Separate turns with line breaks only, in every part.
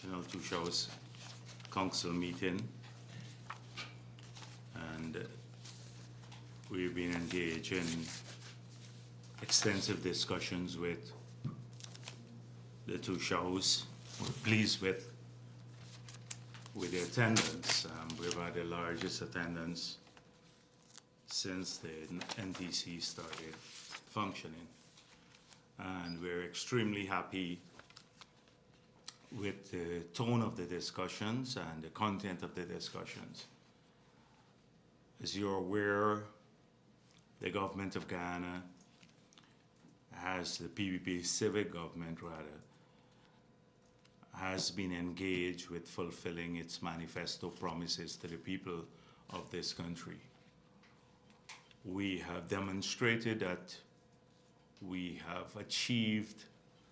National Two Showers Council meeting, and we've been engaged in extensive discussions with the two shows. We're pleased with the attendance. We've had the largest attendance since the NTC started functioning, and we're extremely happy with the tone of the discussions and the content of the discussions. As you're aware, the government of Ghana the PPP civic government rather, has been engaged with fulfilling its manifesto promises to the people of this country. We have demonstrated that we have achieved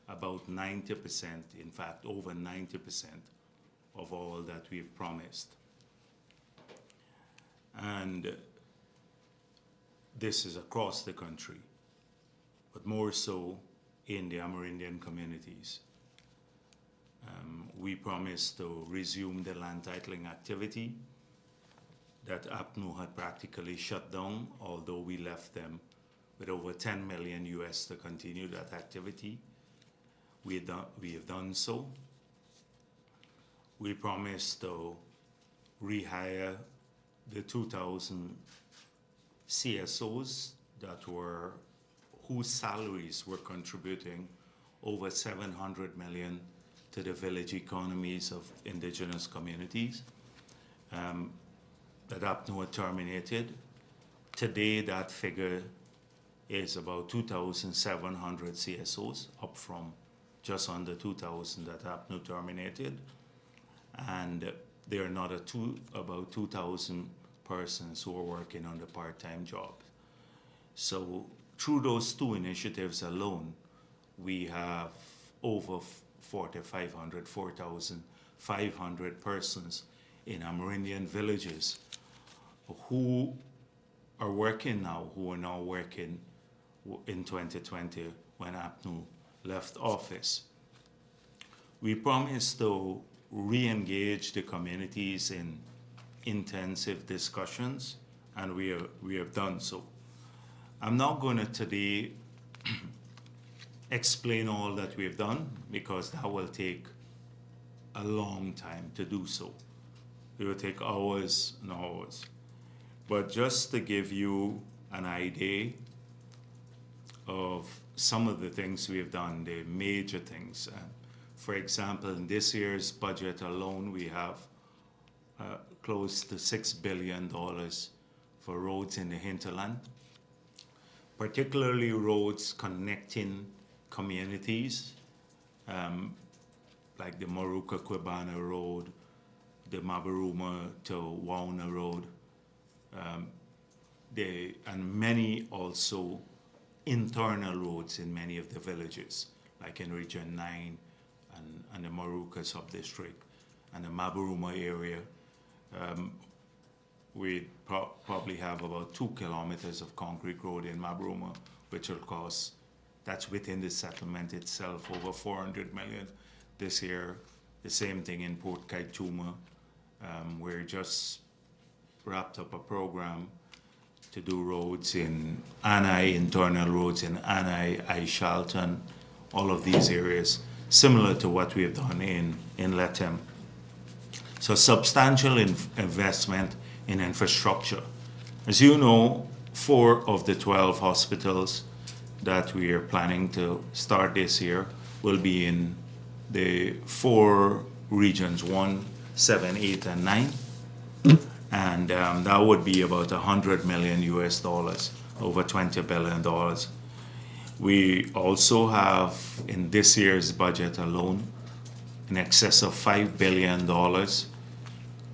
about 90%, in fact over 90% of all that we've promised. And this is across the country, but more so in the Amerindian communities. We promised to resume the land titling activity that APNU had practically shut down, although we left them with over 10 million US to continue that activity. We have done so. We promised to rehire the 2,000 CSOs whose salaries were contributing over 700 million to the village economies of indigenous communities that APNU had terminated. Today, that figure is about 2,700 CSOs, up from just under 2,000 that APNU terminated. And there are another about 2,000 persons who are working on the part-time job. So through those two initiatives alone, we have over 4,500 persons in Amerindian villages who are working now, who are now working in 2020 when APNU left office. We promised to re-engage the communities in intensive discussions, and we have done so. I'm not going to today explain all that we've done, because that will take a long time to do so. It will take hours and hours. But just to give you an idea of some of the things we have done, the major things. For example, in this year's budget alone, we have close to $6 billion for roads in the hinterland, particularly roads connecting communities, like the Maruka-Kwebana Road, the Mabaruma to Wauna Road, and many also internal roads in many of the villages, like in Region 9 and the Maruka sub-district and the Mabaruma area. We probably have about 2 kilometers of concrete road in Mabaruma, which will cost, that's within the settlement itself, over 400 million this year. The same thing in Port Kaituma. We're just wrapped up a program to do roads in Anai, internal roads in Anai, Aishalton, all of these areas, similar to what we have done in Letem. So substantial investment in infrastructure. As you know, 4 of the 12 hospitals that we are planning to start this year will be in the 4 regions, 1, 7, 8, and 9. And that would be about 100 million US dollars, over $20 billion. We also have, in this year's budget alone, in excess of $5 billion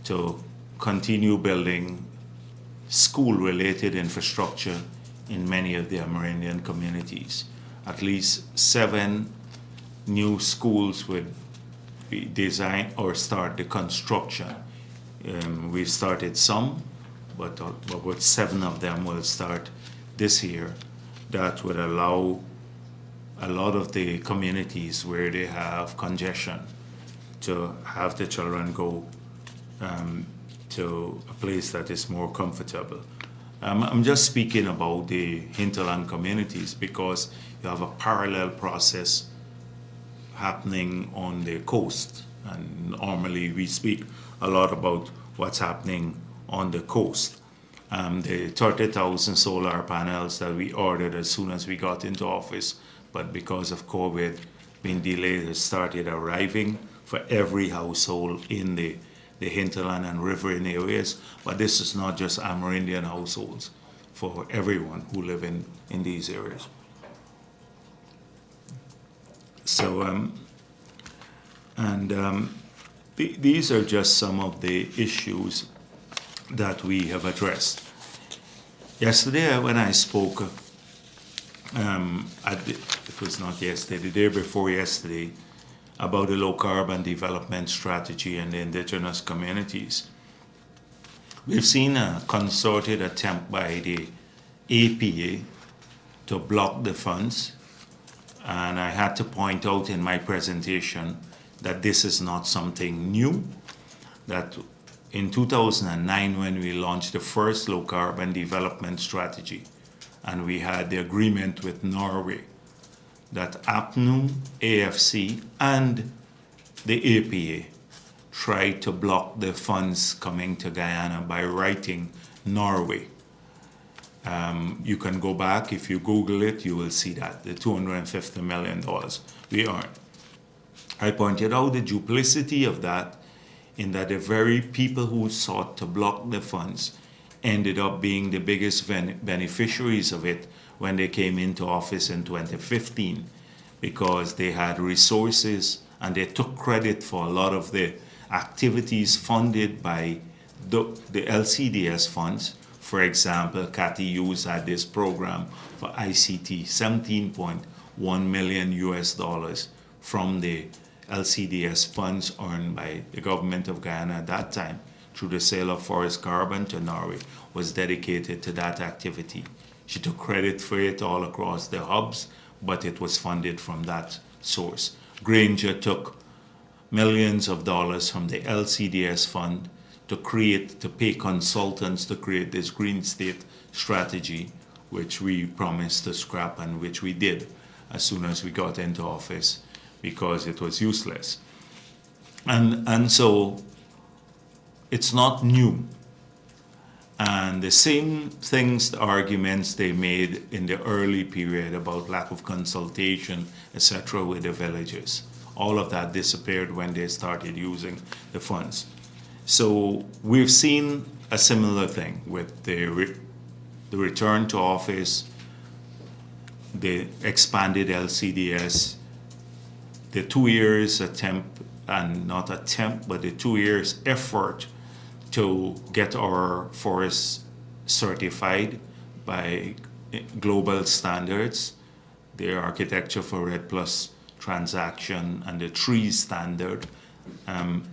to continue building school-related infrastructure in many of the Amerindian communities. At least 7 new schools would be designed or start the construction. We've started some, but 7 of them will start this year. That would allow a lot of the communities where they have congestion to have the children go to a place that is more comfortable. I'm just speaking about the hinterland communities because you have a parallel process happening on the coast. And normally we speak a lot about what's happening on the coast. The 30,000 solar panels that we ordered as soon as we got into office, but because of COVID being delayed, it started arriving for every household in the hinterland and riverine areas. But this is not just Amerindian households, for everyone who live in these areas. So, these are just some of the issues that we have addressed. Yesterday, when I spoke, it was not yesterday, the day before yesterday, about the low carbon development strategy and the indigenous communities. We've seen a concerted attempt by the APA to block the funds, and I had to point out in my presentation that this is not something new, that in 2009 when we launched the first low carbon development strategy, and we had the agreement with Norway, that APNU, AFC, and the APA tried to block the funds coming to Guyana by writing Norway. You can go back, if you Google it, you will see that, the $250 million we earned. I pointed out the duplicity of that in that the very people who sought to block the funds ended up being the biggest beneficiaries of it when they came into office in 2015, because they had resources and they took credit for a lot of the activities funded by the LCDS funds. For example, Cathy Hughes had this program for ICT, $17.1 million US from the LCDS funds earned by the government of Guyana at that time through the sale of forest carbon to Norway was dedicated to that activity. She took credit for it all across the hubs, but it was funded from that source. Granger took millions of dollars from the LCDS fund to pay consultants to create this green state strategy, which we promised to scrap and which we did as soon as we got into office because it was useless. And so it's not new. And the same things, the arguments they made in the early period about lack of consultation, etc., with the villages, all of that disappeared when they started using the funds. So we've seen a similar thing with the return to office, the expanded LCDS, the 2 years attempt, and not attempt, but the 2 years effort to get our forests certified by global standards, the Architecture for REDD+ transaction and the trees standard. And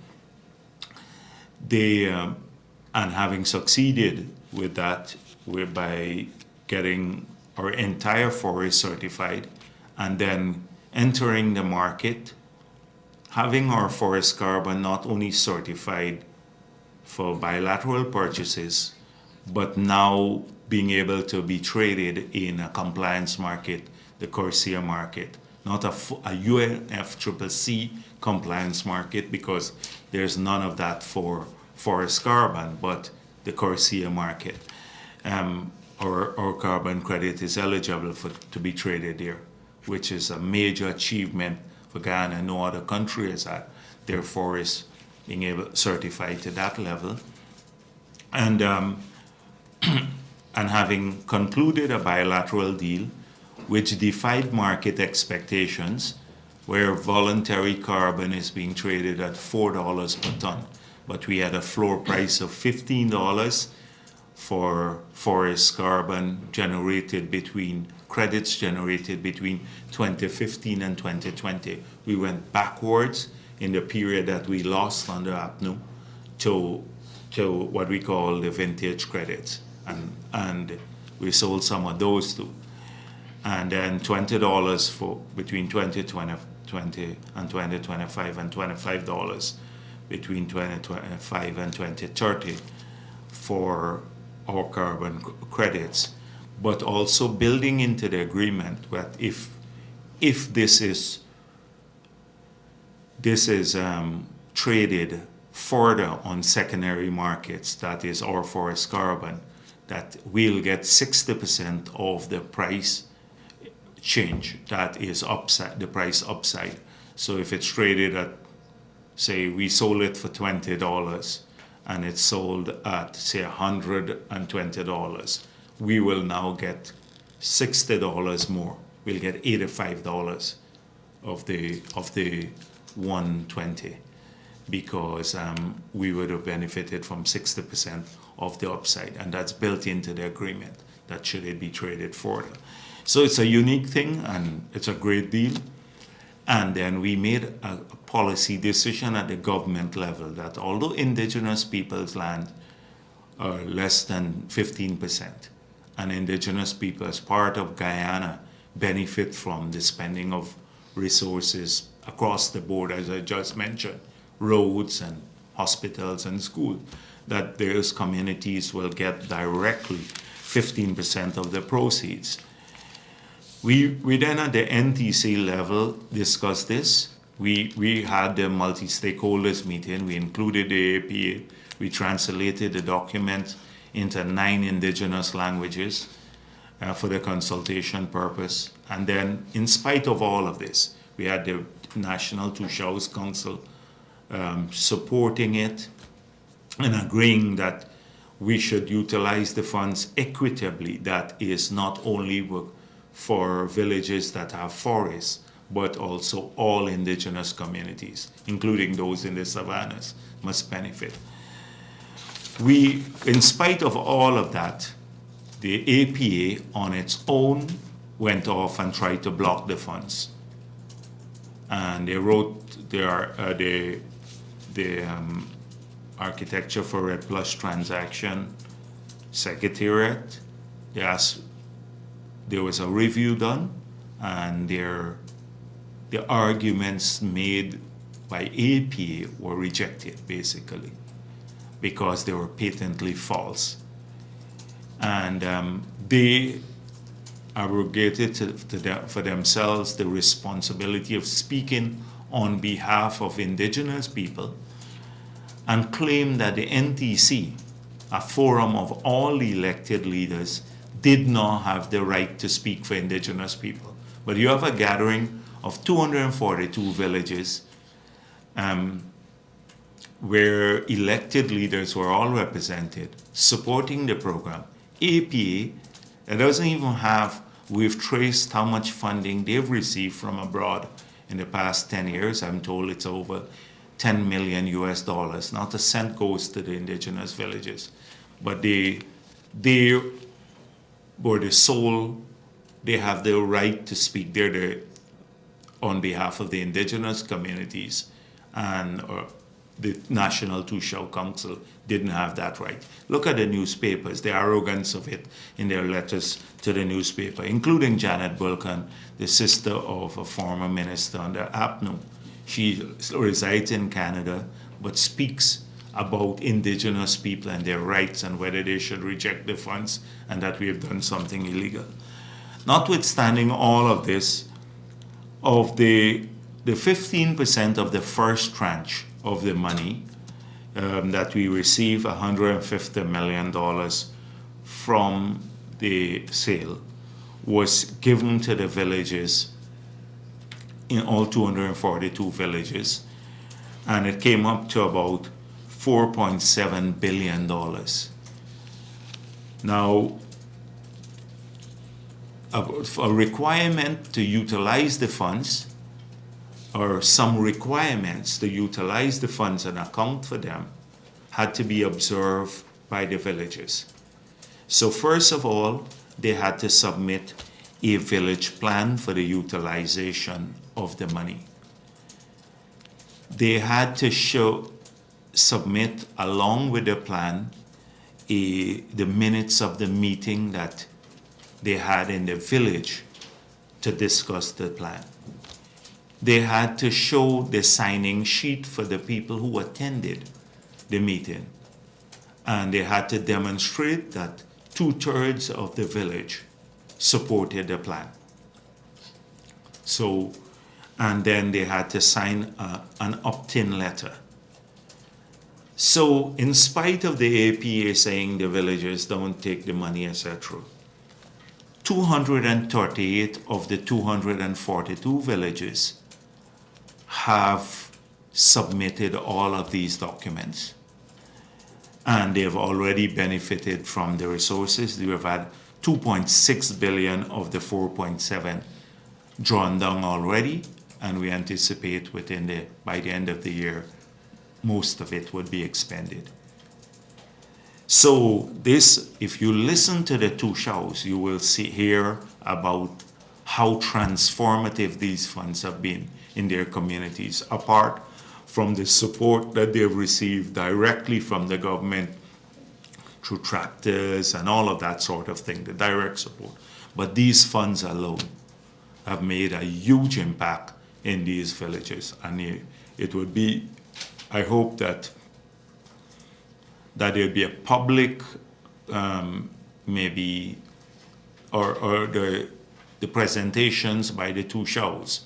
having succeeded with that, by getting our entire forest certified and then entering the market, having our forest carbon not only certified for bilateral purchases, but now being able to be traded in a compliance market, the CORSIA market, not a UNFCCC compliance market, because there's none of that for forest carbon, but the CORSIA market. Our carbon credit is eligible to be traded there, which is a major achievement for Guyana. No other country has had their forests being able certified to that level. And and having concluded a bilateral deal which defied market expectations, where voluntary carbon is being traded at $4 per ton, but we had a floor price of $15 for forest carbon credits generated between 2015 and 2020. We went backwards in the period that we lost under APNU to what we call the vintage credits, and we sold some of those too. And then $20 for between 2020 2020 and 2025 and $25 between 2025 and 2030 for our carbon credits, but also building into the agreement that if this is traded further on secondary markets, that is our forest carbon, that we'll get 60% of the price change, that is upside, the price upside. So if it's traded at, say, we sold it for $20 and it's sold at, say, $120, we will now get $60 more. We'll get $85 of the 120, because we would have benefited from 60% of the upside, and that's built into the agreement that should it be traded further. So it's a unique thing and it's a great deal. And then we made a policy decision at the government level that although indigenous people's land are less than 15%, and indigenous people as part of Guyana benefit from the spending of resources across the board, as I just mentioned, roads and hospitals and schools, that those communities will get directly 15% of the proceeds. We then at the NTC level discussed this. We had the multi-stakeholders meeting. We included the APA. We translated the document into 9 indigenous languages for the consultation purpose. And then, in spite of all of this, we had the National Two Shows Council supporting it and agreeing that we should utilize the funds equitably. That is not only for villages that have forests, but also all indigenous communities, including those in the savannas, must benefit. In spite of all of that, the APA on its own went off and tried to block the funds. And they wrote the Architecture for Red Plus Transaction Secretariat. They asked, there was a review done, and the arguments made by APA were rejected, basically, because they were patently false. And they abrogated for themselves the responsibility of speaking on behalf of indigenous people, and claimed that the NTC, a forum of all elected leaders, did not have the right to speak for indigenous people. But you have a gathering of 242 villages where elected leaders were all represented, supporting the program. APA, it doesn't even have, we've traced how much funding they've received from abroad in the past 10 years. I'm told it's over $10 million US. Not a cent goes to the indigenous villages. But they were the sole, they have the right to speak. They're on behalf of the indigenous communities, and the National Two Show Council didn't have that right. Look at the newspapers, the arrogance of it in their letters to the newspaper, including Janet Bulkan, the sister of a former minister under APNU. She resides in Canada, but speaks about indigenous people and their rights and whether they should reject the funds and that we have done something illegal. Notwithstanding all of this, of the 15% of the first tranche of the money that we receive, $150 million from the sale, was given to the villages, in all 242 villages, and it came up to about $4.7 billion. Now, a requirement to utilize the funds, or some requirements to utilize the funds and account for them, had to be observed by the villages. So first of all, they had to submit a village plan for the utilization of the money. They had to submit along with the plan the minutes of the meeting that they had in the village to discuss the plan. they had to show the signing sheet for the people who attended the meeting. And they had to demonstrate that 2/3 of the village supported the plan. So, and then they had to sign an opt-in letter. So, in spite of the APA saying the villagers don't take the money, etc., 238 of the 242 villages have submitted all of these documents. And they've already benefited from the resources. They have had 2.6 billion of the 4.7 drawn down already, and we anticipate by the end of the year, most of it would be expended. So this, if you listen to the two shows, you will hear about how transformative these funds have been in their communities, apart from the support that they've received directly from the government through tractors and all of that sort of thing, the direct support. But these funds alone have made a huge impact in these villages. And it would be, I hope that there'll be a public, maybe, or the presentations by the two shows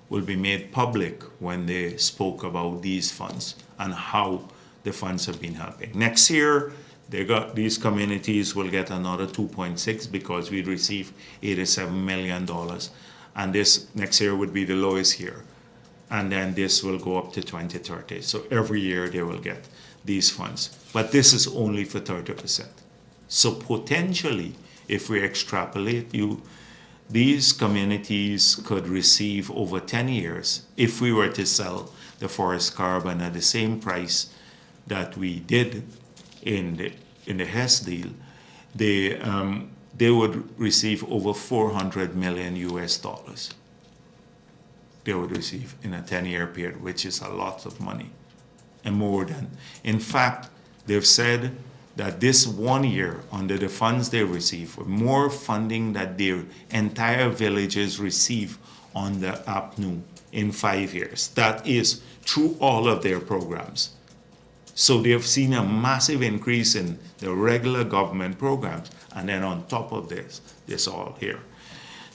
will be made public when they spoke about these funds and how the funds have been helping. Next year, these communities will get another 2.6 because we received $87 million. And this next year would be the lowest year. And then this will go up to 2030. So every year they will get these funds. But this is only for 30%. So potentially, if we extrapolate, these communities could receive over 10 years, if we were to sell the forest carbon at the same price that we did in the Hess deal, they would receive over $400 million US. They would receive in a 10-year period, which is a lot of money, and more than. In fact, they've said that this 1 year, under the funds they receive, more funding that their entire villages receive on the APNU in 5 years. That is through all of their programs. So they have seen a massive increase in the regular government programs, and then on top of this all here.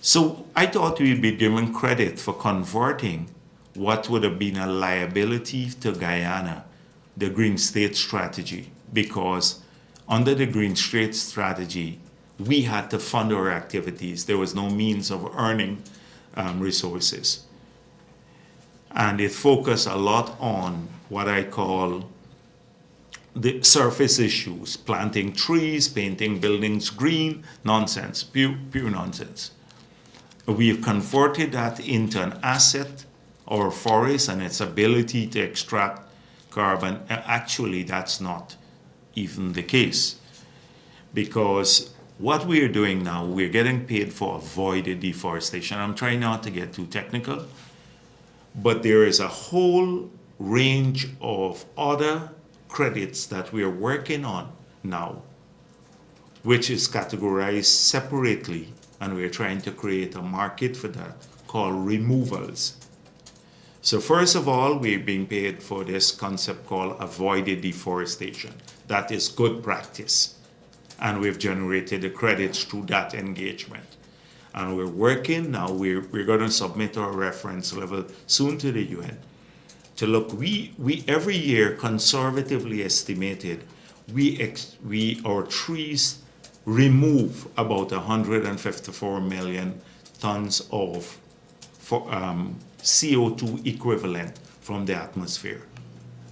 So I thought we'd be given credit for converting what would have been a liability to Guyana, the Green State Strategy, because under the Green State Strategy, we had to fund our activities. There was no means of earning resources. And it focused a lot on what I call the surface issues, planting trees, painting buildings green, nonsense, pure nonsense. We have converted that into an asset, our forest and its ability to extract carbon. Actually, that's not even the case, because what we are doing now, we're getting paid for avoided deforestation. I'm trying not to get too technical, but there is a whole range of other credits that we are working on now, which is categorized separately, and we're trying to create a market for that called removals. So first of all, we're being paid for this concept called avoided deforestation. That is good practice. And we've generated the credits through that engagement. And we're working now, we're going to submit our reference level soon to the UN to look. We every year conservatively estimated our trees remove about 154 million tons of CO2 equivalent from the atmosphere.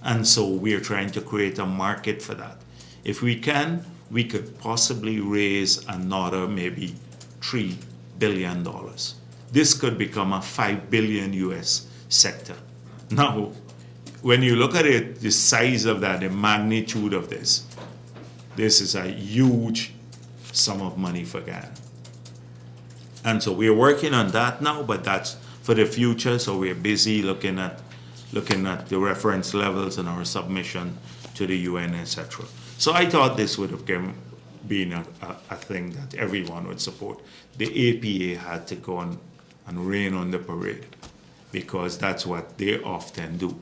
And so we are trying to create a market for that. If we can, we could possibly raise another maybe $3 billion. This could become a $5 billion US sector. Now, when you look at it, the size of that, the magnitude of this is a huge sum of money for Ghana. And so we're working on that now, but that's for the future. So we're busy looking at the reference levels and our submission to the UN, etc. So I thought this would have been a thing that everyone would support. The APA had to go on and rain on the parade. because that's what they often do.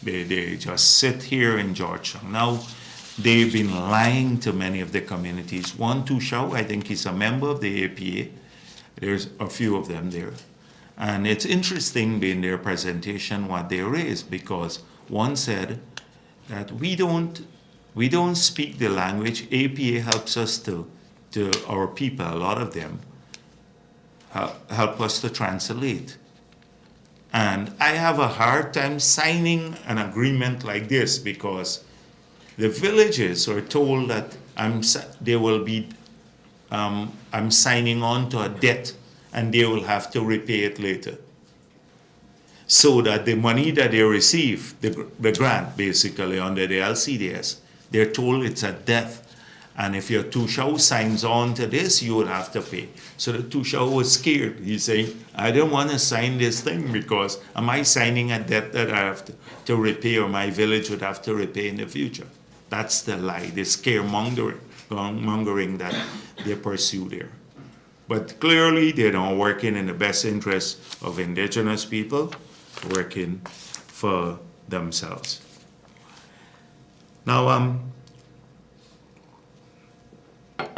They just sit here in Georgetown. Now, they've been lying to many of the communities. One, Tushau, I think he's a member of the APA. There's a few of them there. And it's interesting in their presentation what they raised, because one said that we don't speak the language. APA helps us to our people, a lot of them, help us to translate. And I have a hard time signing an agreement like this, because the villages are told that I'm signing on to a debt and they will have to repay it later. So that the money that they receive, the grant basically under the LCDS, they're told it's a debt. And if your Tushau signs on to this, you would have to pay. So the Tushau was scared. He's saying, I don't want to sign this thing, because am I signing a debt that I have to repay, or my village would have to repay in the future? That's the lie, the scaremongering that they pursue there. But clearly, they're not working in the best interest of indigenous people, working for themselves. Now,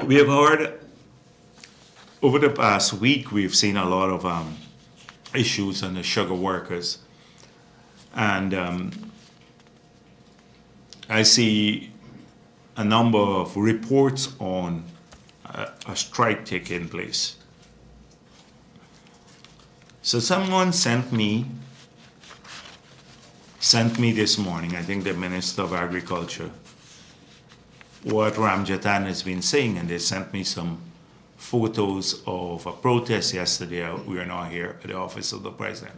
we have heard over the past week, we've seen a lot of issues on the sugar workers. And I see a number of reports on a strike taking place. So someone sent me this morning, I think the Minister of Agriculture, what Ramjatan has been saying, and they sent me some photos of a protest yesterday. We are not here at the office of the president,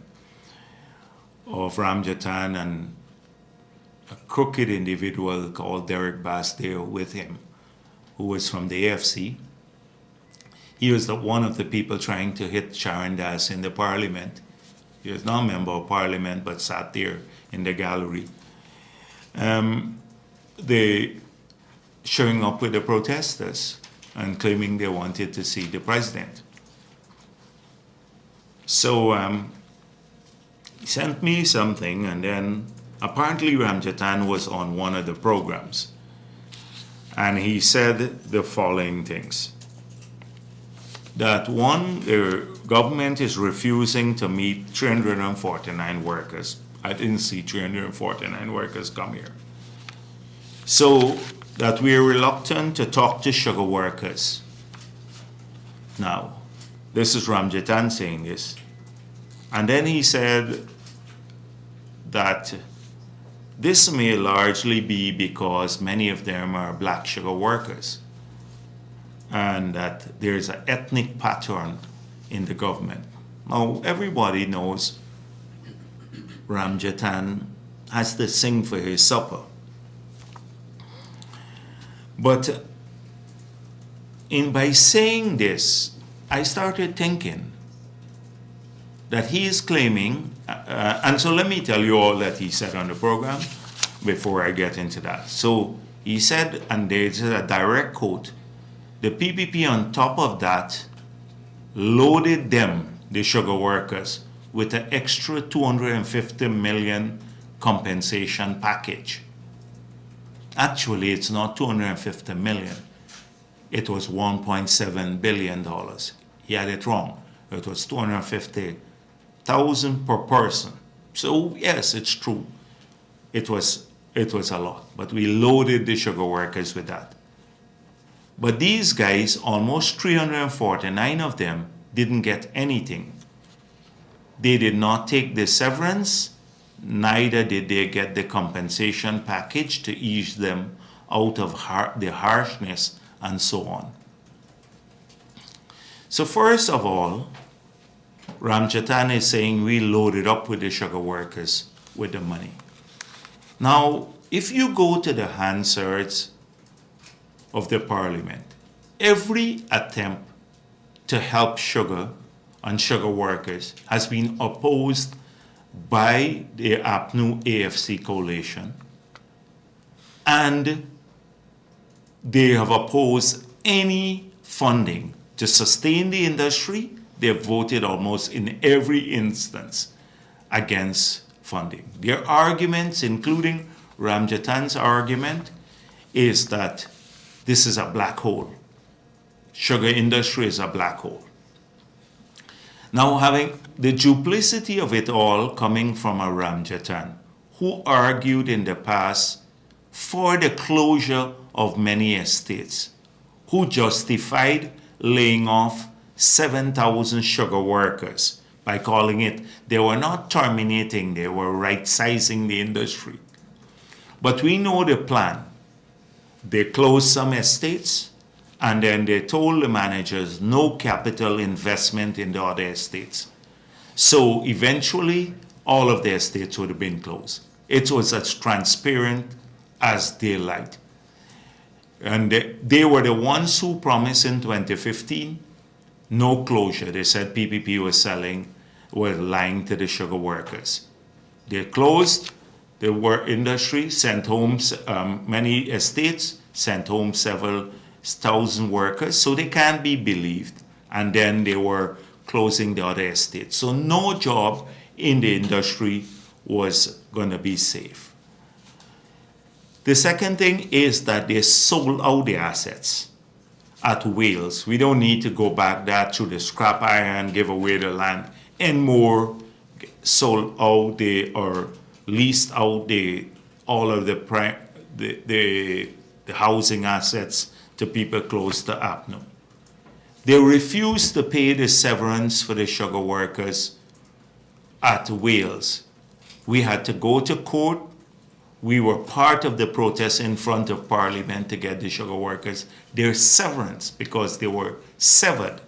of Ramjatan and a crooked individual called Bharrat Jagdeo with him, who was from the AFC. He was one of the people trying to hit Sharon Das in the parliament. He was not a member of parliament, but sat there in the gallery. They showing up with the protesters and claiming they wanted to see the president. So he sent me something, and then apparently Ramjatan was on one of the programs. And he said the following things. That one, the government is refusing to meet 349 workers. I didn't see 349 workers come here. So that we are reluctant to talk to sugar workers. Now, this is Ramjatan saying this. And then he said that this may largely be because many of them are black sugar workers, and that there's an ethnic pattern in the government. Now, everybody knows Ramjatan has to sing for his supper. But by saying this, I started thinking that he is claiming, and so let me tell you all that he said on the program before I get into that. So he said, and there's a direct quote, the PPP on top of that loaded them, the sugar workers, with an extra 250 million compensation package. Actually, it's not 250 million. It was $1.7 billion. He had it wrong. It was 250,000 per person. So yes, it's true. It was a lot, but we loaded the sugar workers with that. But these guys, almost 349 of them, didn't get anything. They did not take the severance, neither did they get the compensation package to ease them out of the harshness and so on. So first of all, Ramjatan is saying we loaded up with the sugar workers with the money. Now, if you go to the Hansards of the parliament, every attempt to help sugar and sugar workers has been opposed by the APNU AFC coalition, and they have opposed any funding to sustain the industry. They have voted almost in every instance against funding. Their arguments, including Ramjatan's argument, is that this is a black hole. Sugar industry is a black hole. Now, having the duplicity of it all coming from a Ramjatan, who argued in the past for the closure of many estates, who justified laying off 7,000 sugar workers by calling it, they were not terminating, they were right-sizing the industry. But we know the plan. They closed some estates, and then they told the managers no capital investment in the other estates. So eventually, all of the estates would have been closed. It was as transparent as daylight. And they were the ones who promised in 2015 no closure. They said PPP were lying to the sugar workers. They closed the work industry, sent home many estates, sent home several thousand workers, so they can't be believed. And then they were closing the other estates. So no job in the industry was going to be safe. The second thing is that they sold out the assets at Wales. We don't need to go back that to the scrap iron, give away the land, and more sold out or leased out all of the housing assets to people close to APNO. They refused to pay the severance for the sugar workers at Wales. We had to go to court. We were part of the protest in front of Parliament to get the sugar workers their severance because they were severed.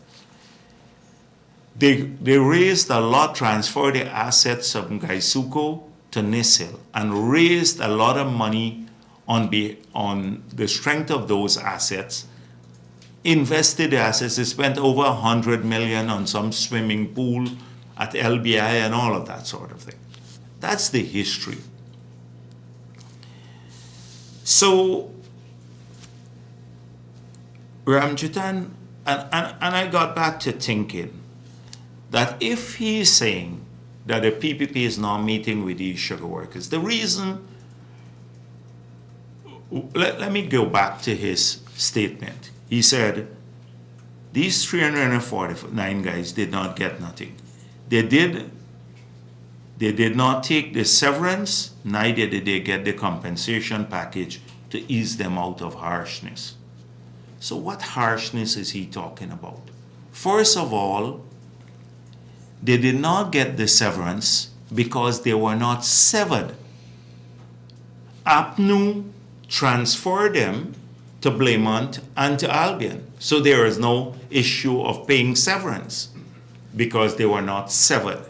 They raised a lot, transferred the assets of Gaisuko to Nisil, and raised a lot of money on the strength of those assets, invested the assets. They spent over $100 million on some swimming pool at LBI and all of that sort of thing. That's the history. So Ramjatan, and I got back to thinking that if he is saying that the PPP is not meeting with these sugar workers, the reason, let me go back to his statement. He said, these 349 guys did not get nothing. They did not take the severance, neither did they get the compensation package to ease them out of harshness. So what harshness is he talking about? First of all, they did not get the severance because they were not severed. APNU transferred them to Blaymont and to Albion. So there is no issue of paying severance because they were not severed.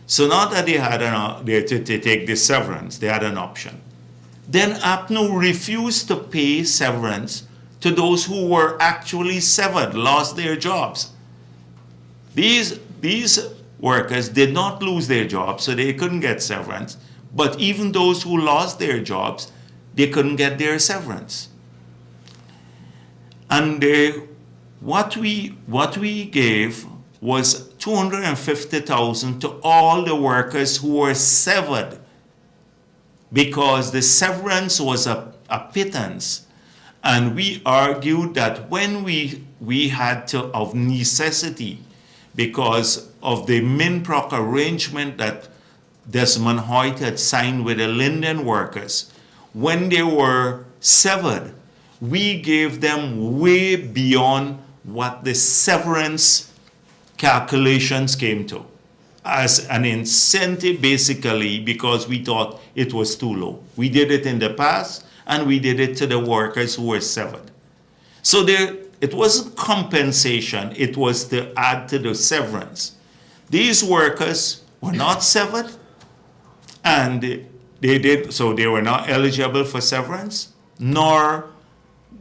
So not that they had to take the severance, they had an option. Then APNU refused to pay severance to those who were actually severed, lost their jobs. These workers did not lose their jobs, so they couldn't get severance. But even those who lost their jobs, they couldn't get their severance. And what we gave was $250,000 to all the workers who were severed, because the severance was a pittance. And we argued that when we had to, of necessity, because of the Minproc arrangement that Desmond Hoyt had signed with the Linden workers, when they were severed, we gave them way beyond what the severance calculations came to, as an incentive basically, because we thought it was too low. We did it in the past, and we did it to the workers who were severed. So it wasn't compensation, it was to add to the severance. These workers were not severed, and they were not eligible for severance, nor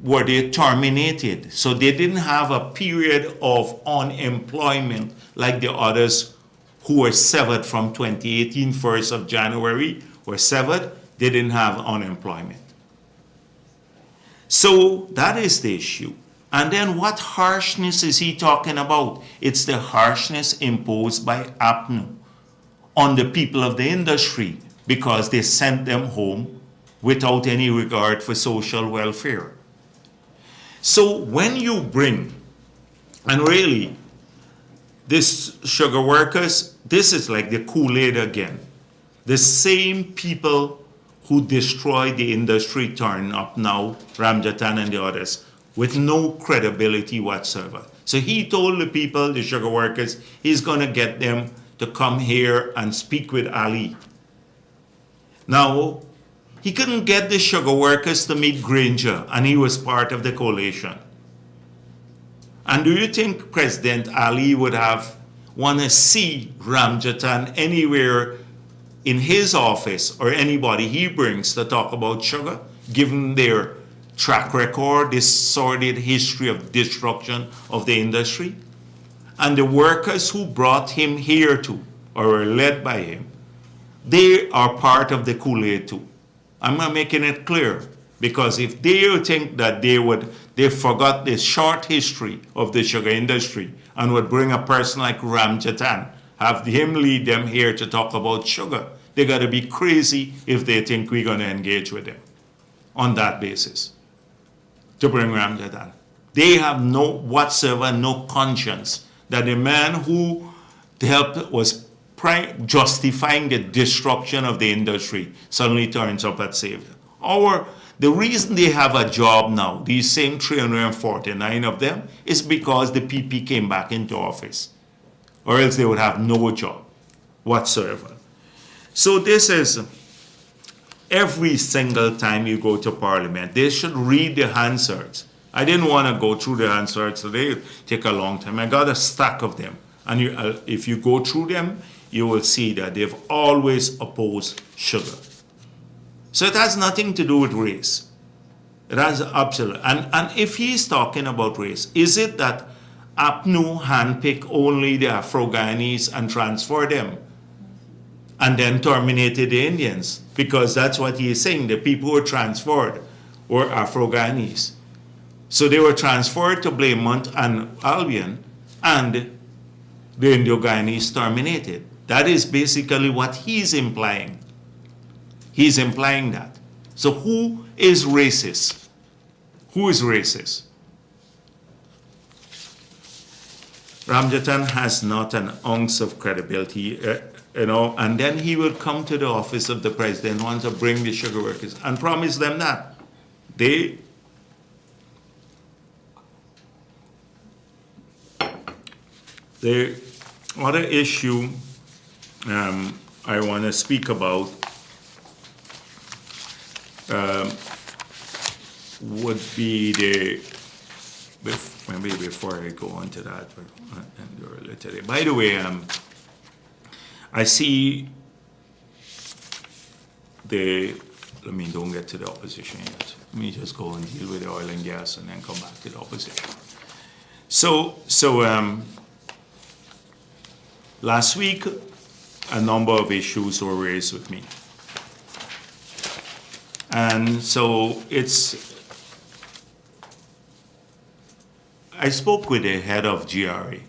were they terminated. So they didn't have a period of unemployment like the others who were severed from 2018, 1st of January, were severed. They didn't have unemployment. So that is the issue. And then what harshness is he talking about? It's the harshness imposed by APNU. on the people of the industry because they sent them home without any regard for social welfare. So when you bring, and really, this sugar workers, this is like the Kool-Aid again. The same people who destroyed the industry turn up now, Ramjatan and the others, with no credibility whatsoever. So he told the people, the sugar workers, he's going to get them to come here and speak with Ali. Now, he couldn't get the sugar workers to meet Granger, and he was part of the coalition. And do you think President Ali would have want to see Ramjatan anywhere in his office or anybody he brings to talk about sugar, given their track record, this sordid history of destruction of the industry? And the workers who brought him here to, or were led by him, they are part of the Kool-Aid too. I'm not making it clear, because if they think that they forgot the short history of the sugar industry and would bring a person like Ramjatan, have him lead them here to talk about sugar, they got to be crazy if they think we're going to engage with them on that basis to bring Ramjatan. They have no whatsoever, no conscience that the man who helped was justifying the destruction of the industry suddenly turns up at save them. The reason they have a job now, these same 349 of them, is because the PP came back into office, or else they would have no job whatsoever. So this is, every single time you go to Parliament, they should read the Hansards. I didn't want to go through the Hansards today, it'll take a long time. I got a stack of them, and if you go through them, you will see that they've always opposed sugar. So it has nothing to do with race. It has absolutely, and if he's talking about race, is it that APNU handpicked only the Afro-Guyanese and transferred them and then terminated the Indians? Because that's what he is saying, the people who were transferred were Afro-Guyanese. So they were transferred to Blaymont and Albion, and the Indo-Guyanese terminated. That is basically what he's implying. He's implying that. So who is racist? Who is racist? Ramjatan has not an ounce of credibility, and then he will come to the office of the president, want to bring the sugar workers and promise them that. The other issue I want to speak about would be maybe before I go on to that, today. By the way, I see let me don't get to the opposition yet. Let me just go and deal with the oil and gas and then come back to the opposition. So last week, a number of issues were raised with me. And so I spoke with the head of GRA,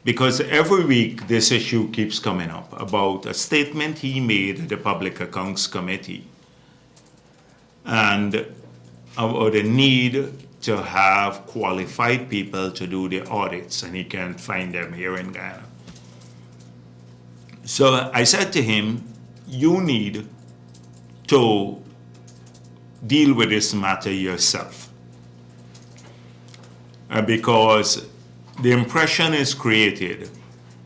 because every week this issue keeps coming up about a statement he made at the Public Accounts Committee and about the need to have qualified people to do the audits, and he can't find them here in Guyana. So I said to him, you need to deal with this matter yourself, because the impression is created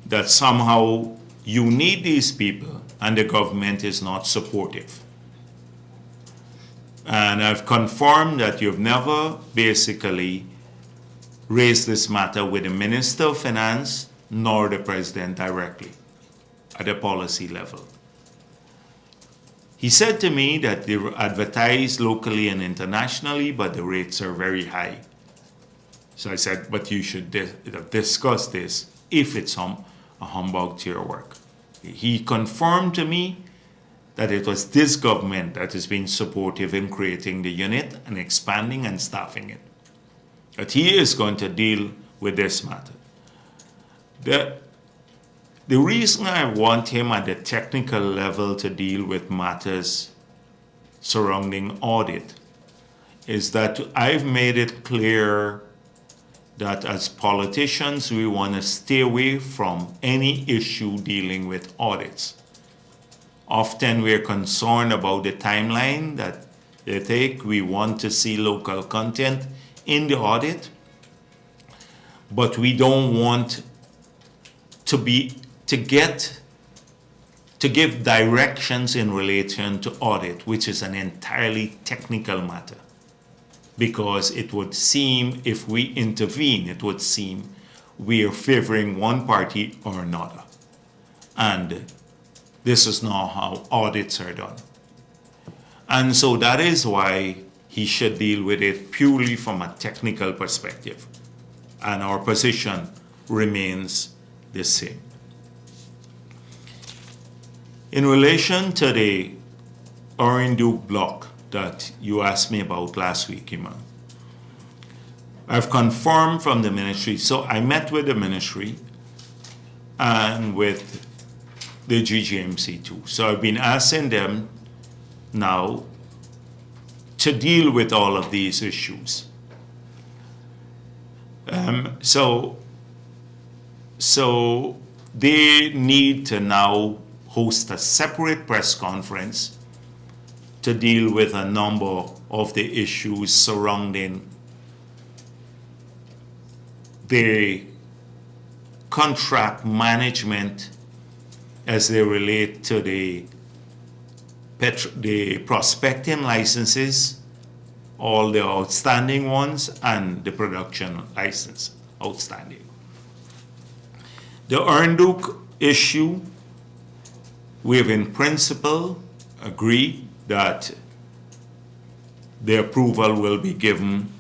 that somehow you need these people and the government is not supportive. And I've confirmed that you've never basically raised this matter with the Minister of Finance nor the President directly at the policy level. He said to me that they advertise locally and internationally, but the rates are very high. So I said, but you should discuss this if it's a humbug to your work. He confirmed to me that it was this government that has been supportive in creating the unit and expanding and staffing it. That he is going to deal with this matter. The reason I want him at the technical level to deal with matters surrounding audit is that I've made it clear that as politicians, we want to stay away from any issue dealing with audits. Often we're concerned about the timeline that they take. We want to see local content in the audit, but we don't want to give directions in relation to audit, which is an entirely technical matter. Because it would seem, if we intervene, it would seem we are favoring one party or another. And this is not how audits are done. And so that is why he should deal with it purely from a technical perspective. And our position remains the same. In relation to the Orinduke block that you asked me about last week, Iman, I've confirmed from the ministry. So I met with the ministry and with the GGMC too. So I've been asking them now to deal with all of these issues. So they need to now host a separate press conference to deal with a number of the issues surrounding the contract management as they relate to the prospecting licenses, all the outstanding ones, and the production license outstanding. The Orinduke issue, we have in principle agreed that the approval will be given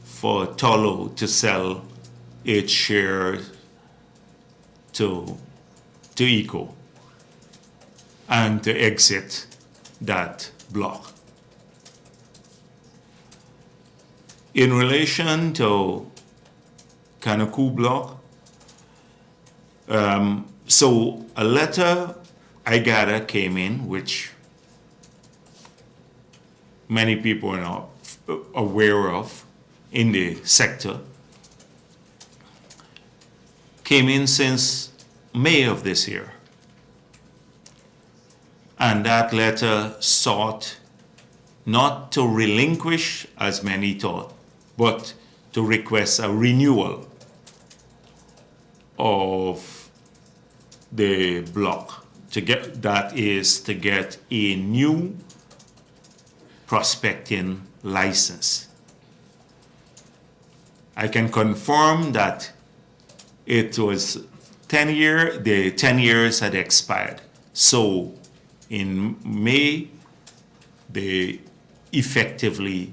for Tolo to sell its shares to ECO and to exit that block. In relation to Kanaku block, so a letter I gather came in, which many people are not aware of in the sector, came in since May of this year. And that letter sought not to relinquish, as many thought, but to request a renewal of the block, to get a new prospecting license. I can confirm that it was 10 years, the 10 years had expired. So in May, effectively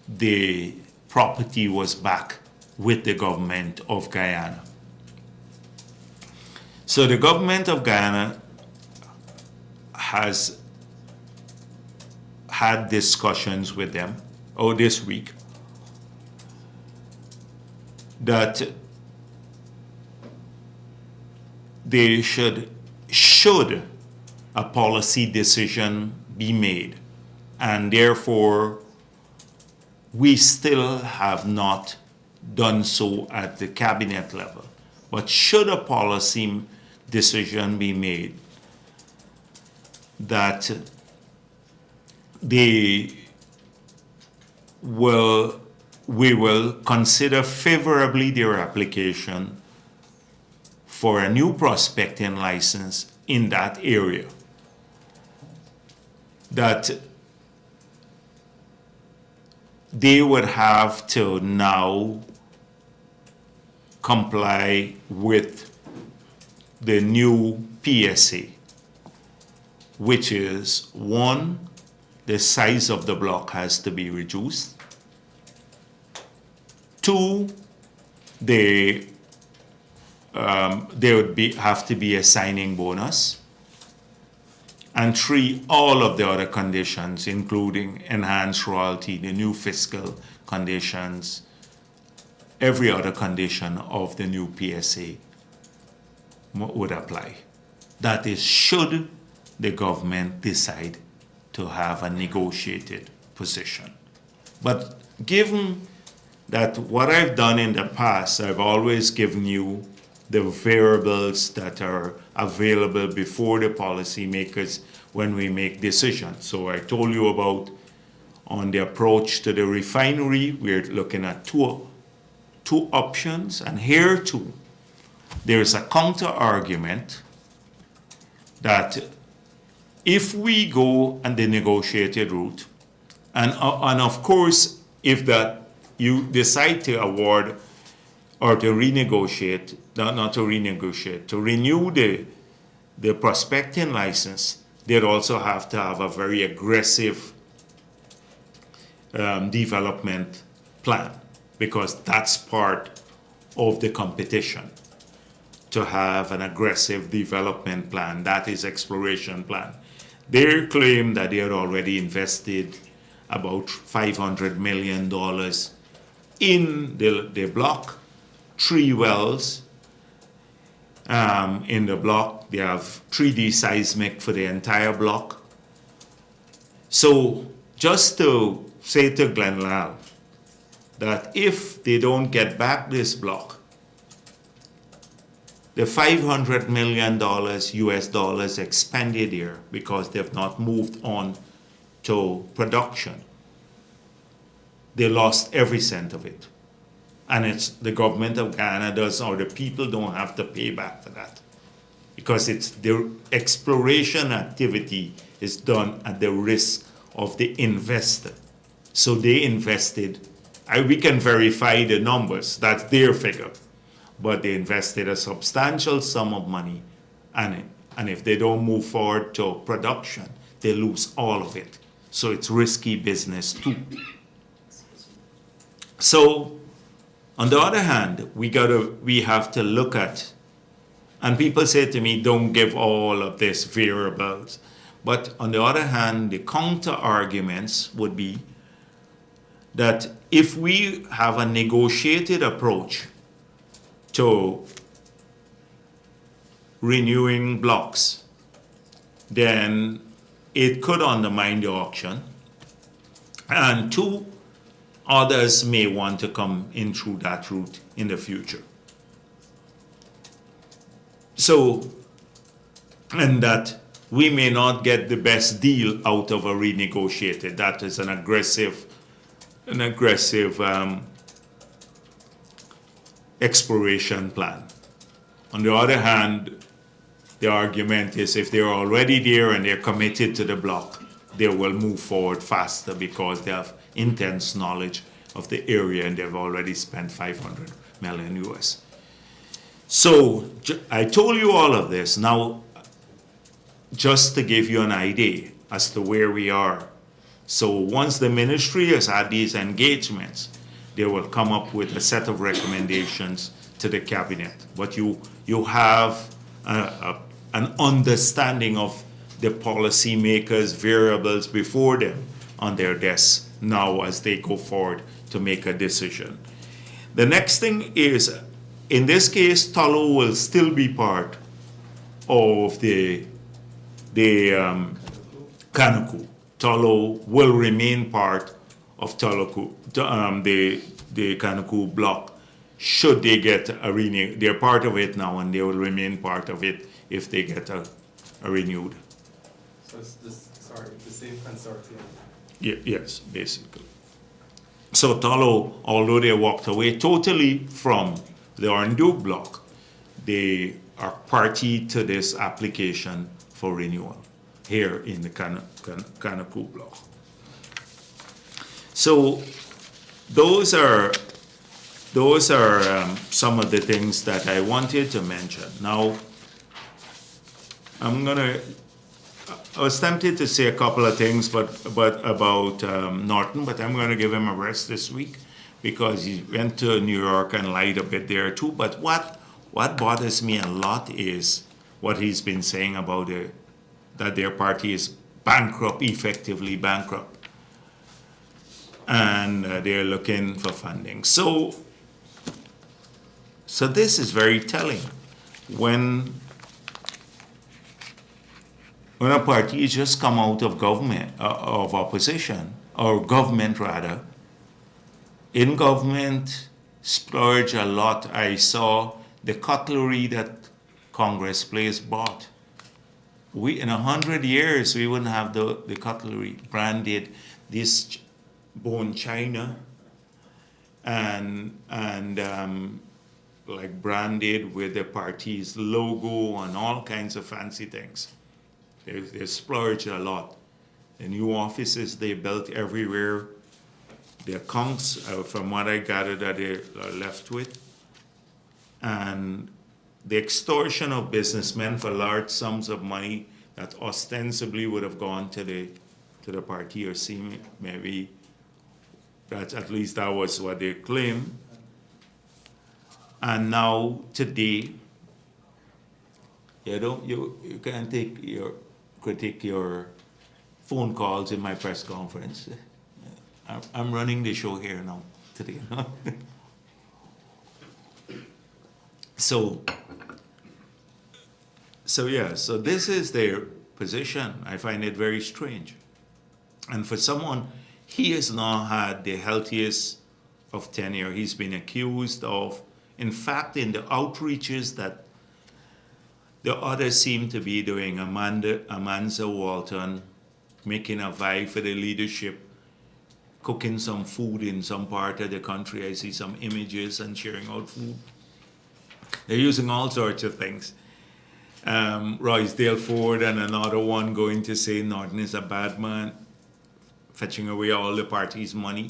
the property was back with the government of Guyana. So the government of Guyana has had discussions with them, this week, that they should a policy decision be made, and therefore we still have not done so at the cabinet level. But should a policy decision be made that we will consider favorably their application for a new prospecting license in that area, that they would have to now comply with the new PSA, which is, one, the size of the block has to be reduced. Two, there would have to be a signing bonus. And three, all of the other conditions, including enhanced royalty, the new fiscal conditions, every other condition of the new PSA would apply. That is, should the government decide to have a negotiated position. But given that what I've done in the past, I've always given you the variables that are available before the policymakers when we make decisions. So I told you about on the approach to the refinery, we're looking at two options, and here too, there's a counter argument that if we go on the negotiated route, and of course, if that you decide to award or to renegotiate, not to renegotiate, to renew the prospecting license, they'd also have to have a very aggressive development plan, because that's part of the competition, to have an aggressive development plan. That is exploration plan. They claim that they had already invested about $500 million in the block, 3 wells in the block. They have 3D seismic for the entire block. So just to say to Glenlal that if they don't get back this block, the $500 million US dollars expended here because they've not moved on to production, they lost every cent of it. And it's the government of Ghana does, or the people don't have to pay back for that, because it's the exploration activity is done at the risk of the investor. So they invested, we can verify the numbers, that's their figure, but they invested a substantial sum of money, and if they don't move forward to production, they lose all of it. So it's risky business too. So on the other hand, we have to look at, and people say to me, don't give all of these variables. But on the other hand, the counter arguments would be that if we have a negotiated approach to renewing blocks, then it could undermine the auction, and 2, others may want to come in through that route in the future. So, and that we may not get the best deal out of a renegotiated. That is an aggressive exploration plan. On the other hand, the argument is if they're already there and they're committed to the block, they will move forward faster because they have intense knowledge of the area and they've already spent 500 million US. So I told you all of this. Now, just to give you an idea as to where we are. So once the ministry has had these engagements, they will come up with a set of recommendations to the cabinet. But you have an understanding of the policymakers' variables before them on their desks now as they go forward to make a decision. The next thing is, in this case, Tullow will still be part of the Kanaku. Tullow will remain part of the Kanaku block. Should they get a renew, they're part of it now, and they will remain part of it if they get a renewed.
So it's the same consortium.
Yes, basically. So Tullow, although they walked away totally from the Oranduke block, they are party to this application for renewal here in the Kanaku block. So those are some of the things that I wanted to mention. Now, I was tempted to say a couple of things, but about Norton, but I'm going to give him a rest this week because he went to New York and lied a bit there too. But what bothers me a lot is what he's been saying about that their party is bankrupt, effectively bankrupt, and they're looking for funding. So this is very telling. when a party just come out of government, of opposition, or government rather, in government splurge a lot. I saw the cutlery that Congress place bought. In 100 years, we wouldn't have the cutlery branded this bone china and like branded with the party's logo and all kinds of fancy things. They splurged a lot. The new offices they built everywhere. The accounts, from what I gathered, that they are left with. And the extortion of businessmen for large sums of money that ostensibly would have gone to the party, or seem maybe that at least that was what they claim. And now today, you can't critique your phone calls in my press conference. I'm running the show here now today. So this is their position. I find it very strange. And for someone, he has not had the healthiest of tenure. He's been accused of, in fact, in the outreaches that the others seem to be doing, Amanda Walton making a vie for the leadership, cooking some food in some part of the country. I see some images and sharing out food. They're using all sorts of things. Roysdale Ford and another one going to say Norton is a bad man, fetching away all the party's money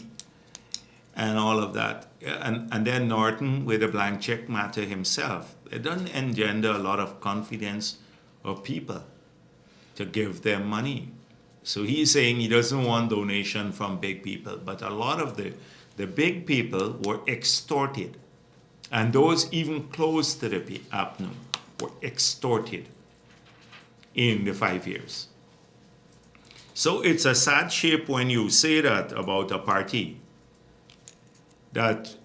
and all of that. And then Norton with a blank check matter himself. It doesn't engender a lot of confidence of people to give them money. So he's saying he doesn't want donation from big people, but a lot of the big people were extorted. And those even close to the APNU were extorted in the 5 years. So it's a sad shape when you say that about a party that's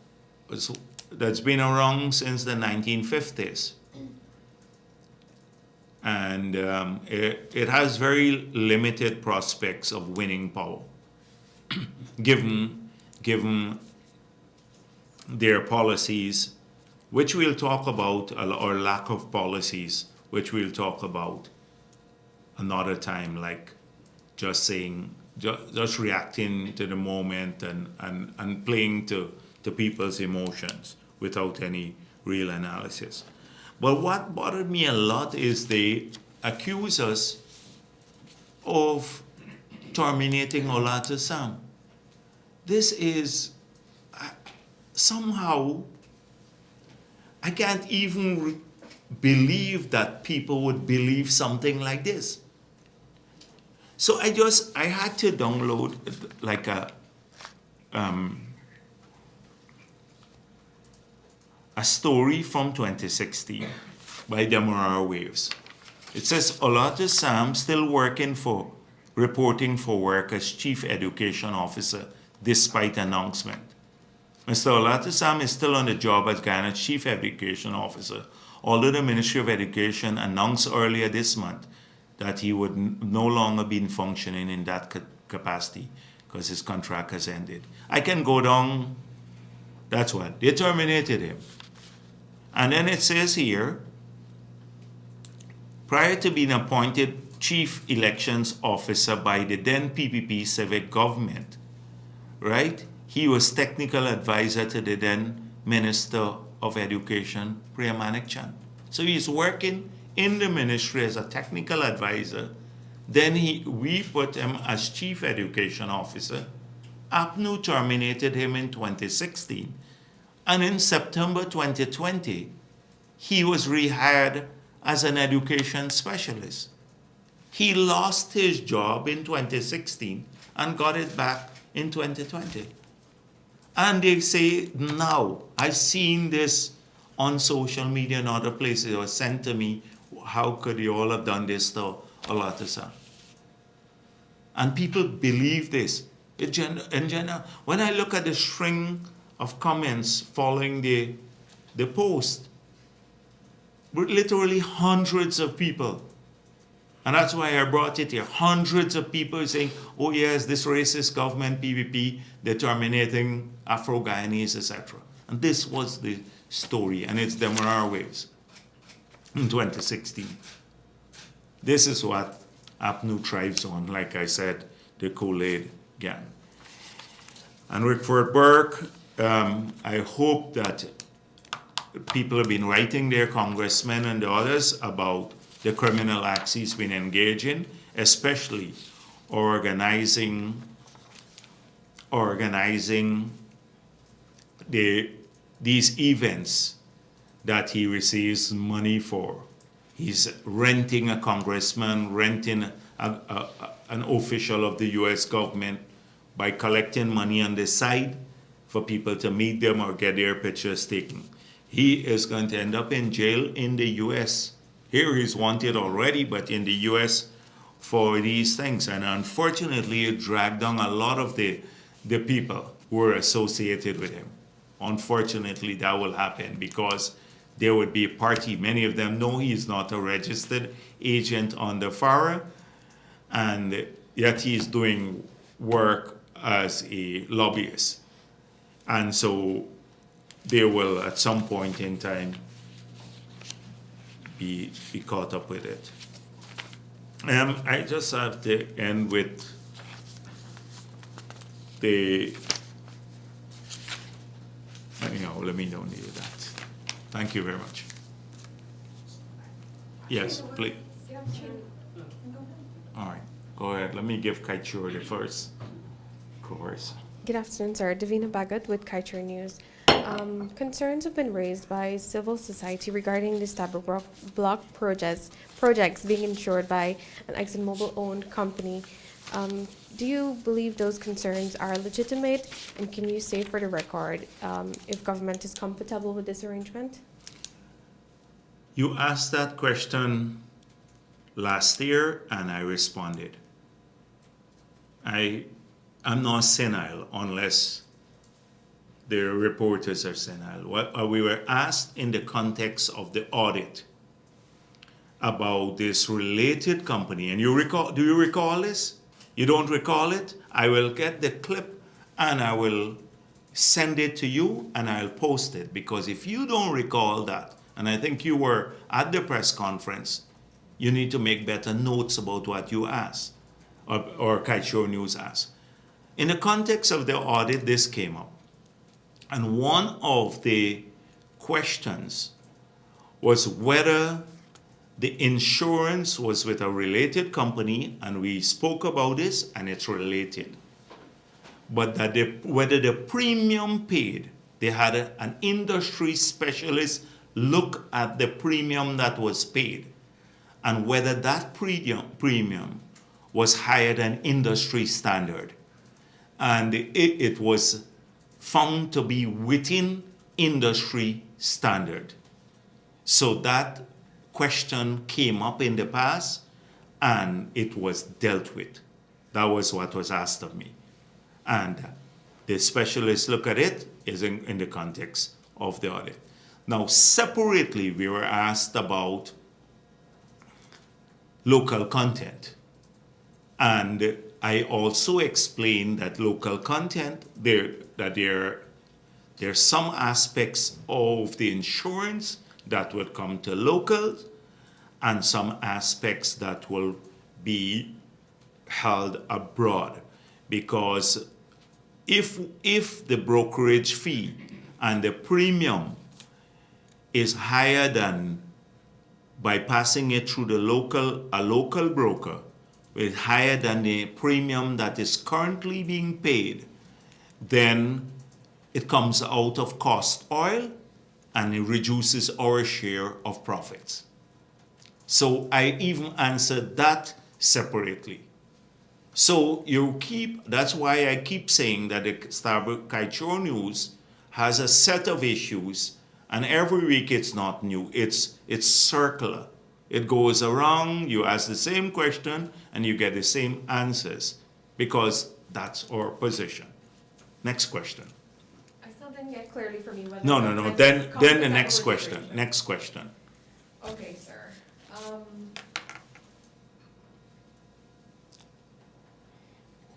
been around since the 1950s. And it has very limited prospects of winning power, given their policies, which we'll talk about, or lack of policies, which we'll talk about another time, like just saying, just reacting to the moment and playing to people's emotions without any real analysis. But what bothered me a lot is they accuse us of terminating Olata Sam. This is somehow, I can't even believe that people would believe something like this. So I had to download like a story from 2016 by Demerara Waves. It says, Olata Sam still reporting for work as Chief Education Officer despite announcement. Mr. Olata Sam is still on the job as Ghana's Chief Education Officer, although the Ministry of Education announced earlier this month that he would no longer be functioning in that capacity because his contract has ended. I can go down, that's what, they terminated him. And then it says here, prior to being appointed Chief Elections Officer by the then PPP civic government, right? He was technical advisor to the then Minister of Education, Priya Manik-Chand. So he's working in the ministry as a technical advisor. Then we put him as Chief Education Officer. APNU terminated him in 2016. And in September 2020, he was rehired as an education specialist. He lost his job in 2016 and got it back in 2020. And they say now, I've seen this on social media and other places, it was sent to me, how could you all have done this to Olata Sam? And people believe this. In general, when I look at the string of comments following the post, literally hundreds of people. And that's why I brought it here. Hundreds of people saying, oh yes, this racist government, PPP, they're terminating Afro-Guyanese, etc. And this was the story, and it's Demerara Waves in 2016. This is what APNU thrives on, like I said, the Kool-Aid gang. And Rickford Burke, I hope that people have been writing their congressmen and the others about the criminal acts he's been engaged in, especially organizing these events that he receives money for. He's renting a congressman, renting an official of the US government by collecting money on the side for people to meet them or get their pictures taken. He is going to end up in jail in the US. Here he's wanted already, but in the US for these things. And unfortunately, it dragged down a lot of the people who are associated with him. Unfortunately, that will happen because there would be a party. Many of them know he's not a registered agent on the FARA, and yet he's doing work as a lobbyist. And so they will, at some point in time, be caught up with it. I just have to end with the, let me don't need that. Thank you very much. Yes, please. All right, go ahead. Let me give Kaichur the first course.
Good afternoon, sir. Davina Bagat with Kaichur News. Concerns have been raised by civil society regarding the Stabroek Block projects being insured by an ExxonMobil-owned company. Do you believe those concerns are legitimate? And can you say for the record if government is comfortable with this arrangement?
You asked that question last year, and I responded. I'm not senile unless the reporters are senile. We were asked in the context of the audit about this related company. And do you recall this? You don't recall it? I will get the clip and I will send it to you and I'll post it. Because if you don't recall that, and I think you were at the press conference, you need to make better notes about what you asked, or Kaichur News asked. In the context of the audit, this came up. And one of the questions was whether the insurance was with a related company, and we spoke about this, and it's related. But that whether the premium paid, they had an industry specialist look at the premium that was paid, and whether that premium was higher than industry standard. And it was found to be within industry standard. So that question came up in the past and it was dealt with. That was what was asked of me. And the specialists look at it is in the context of the audit. Now, separately, we were asked about local content. And I also explained that local content, there are some aspects of the insurance that would come to locals and some aspects that will be held abroad. Because if the brokerage fee and the premium is higher than by passing it through a local broker, is higher than the premium that is currently being paid, then it comes out of cost oil and it reduces our share of profits. So I even answered that separately. So that's why I keep saying that the Kaichur News has a set of issues, and every week it's not new, it's circular. It goes around, you ask the same question, and you get the same answers, because that's our position. Next question.
I still didn't get clearly from you whether...
No. Then the next question. Next question.
Okay, sir.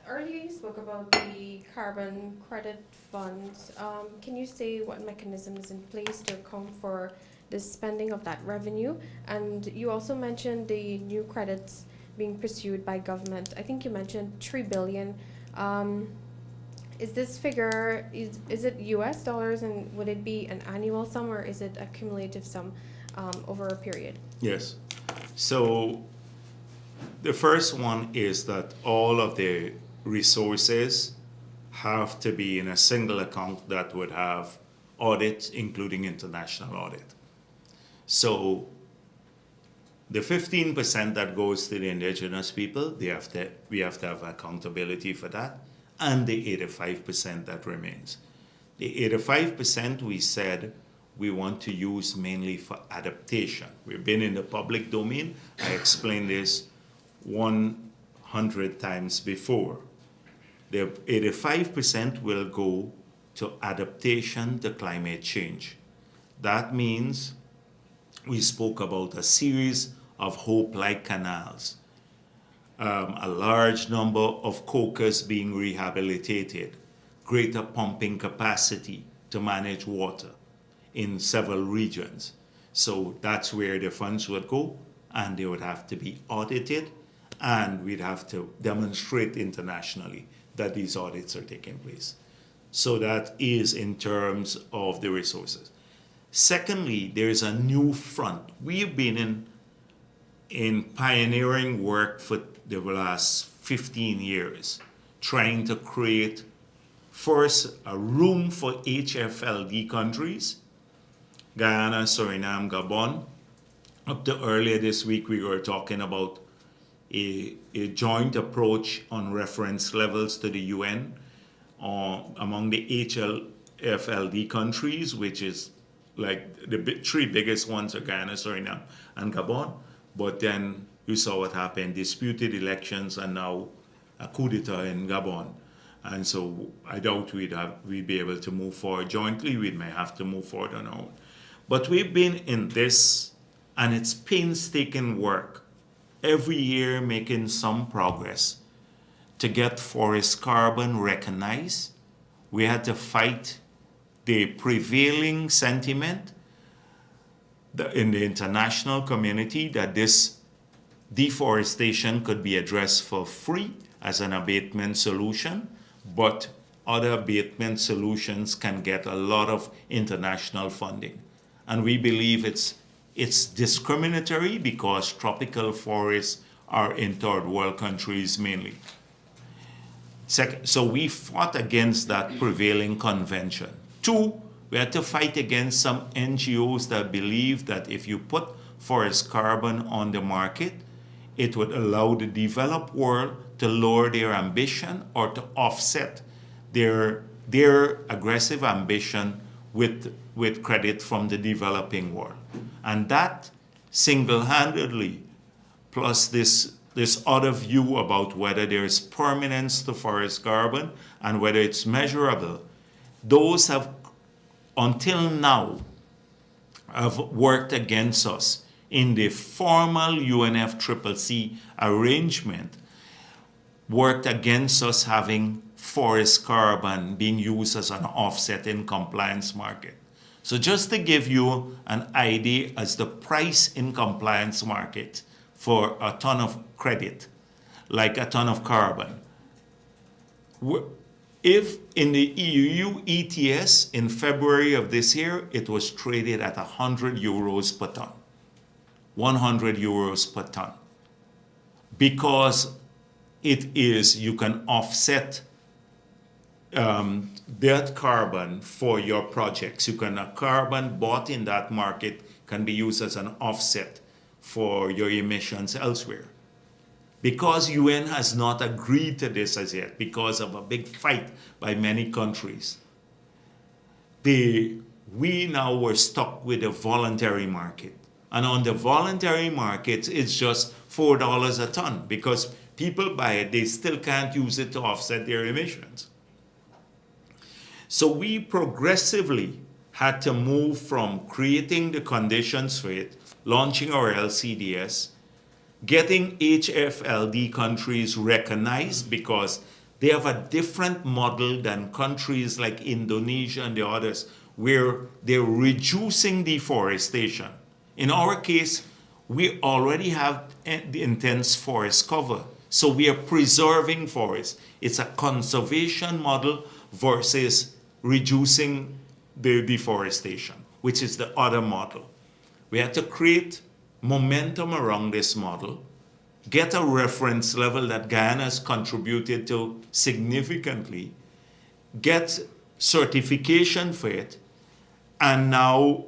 Earlier you spoke about the carbon credit funds. Can you say what mechanism is in place to account for the spending of that revenue? And you also mentioned the new credits being pursued by government. I think you mentioned 3 billion. Is this figure, is it US dollars, and would it be an annual sum, or is it a cumulative sum over a period?
Yes. So the first one is that all of the resources have to be in a single account that would have audits, including international audit. So the 15% that goes to the indigenous people, we have to have accountability for that, and the 85% that remains. The 85% we said we want to use mainly for adaptation. We've been in the public domain. I explained this 100 times before. The 85% will go to adaptation to climate change. That means we spoke about a series of hope-like canals, a large number of cokers being rehabilitated, greater pumping capacity to manage water in several regions. So that's where the funds would go, and they would have to be audited, and we'd have to demonstrate internationally that these audits are taking place. So that is in terms of the resources. Secondly, there is a new front. We've been in pioneering work for the last 15 years, trying to create first a room for HFLD countries, Guyana, Suriname, Gabon. Up to earlier this week, we were talking about a joint approach on reference levels to the UN among the HFLD countries, which is like the three biggest ones are Guyana, Suriname, and Gabon. But then you saw what happened, disputed elections, and now a coup d'etat in Gabon. And so I doubt we'd be able to move forward jointly. We may have to move forward on our own. But we've been in this, and it's painstaking work, every year making some progress to get forest carbon recognized. We had to fight the prevailing sentiment in the international community that this deforestation could be addressed for free as an abatement solution, but other abatement solutions can get a lot of international funding. And we believe it's discriminatory because tropical forests are in third world countries mainly. So we fought against that prevailing convention. Two, we had to fight against some NGOs that believe that if you put forest carbon on the market, it would allow the developed world to lower their ambition or to offset their aggressive ambition with credit from the developing world. And that single-handedly, plus this other view about whether there is permanence to forest carbon and whether it's measurable, those have, until now, have worked against us in the formal UNFCCC arrangement, worked against us having forest carbon being used as an offset in compliance market. So just to give you an idea as the price in compliance market for a ton of credit, like a ton of carbon, if in the EU ETS in February of this year, it was traded at 100 euros per ton. 100 euros per ton. Because you can offset that carbon for your projects. Carbon bought in that market can be used as an offset for your emissions elsewhere. Because UN has not agreed to this as yet, because of a big fight by many countries, we now were stuck with a voluntary market. And on the voluntary market, it's just $4 a ton because people buy it, they still can't use it to offset their emissions. So we progressively had to move from creating the conditions for it, launching our LCDS, getting HFLD countries recognized because they have a different model than countries like Indonesia and the others, where they're reducing deforestation. In our case, we already have the intense forest cover, so we are preserving forests. It's a conservation model versus reducing the deforestation, which is the other model. We had to create momentum around this model, get a reference level that Guyana has contributed to significantly, get certification for it, and now,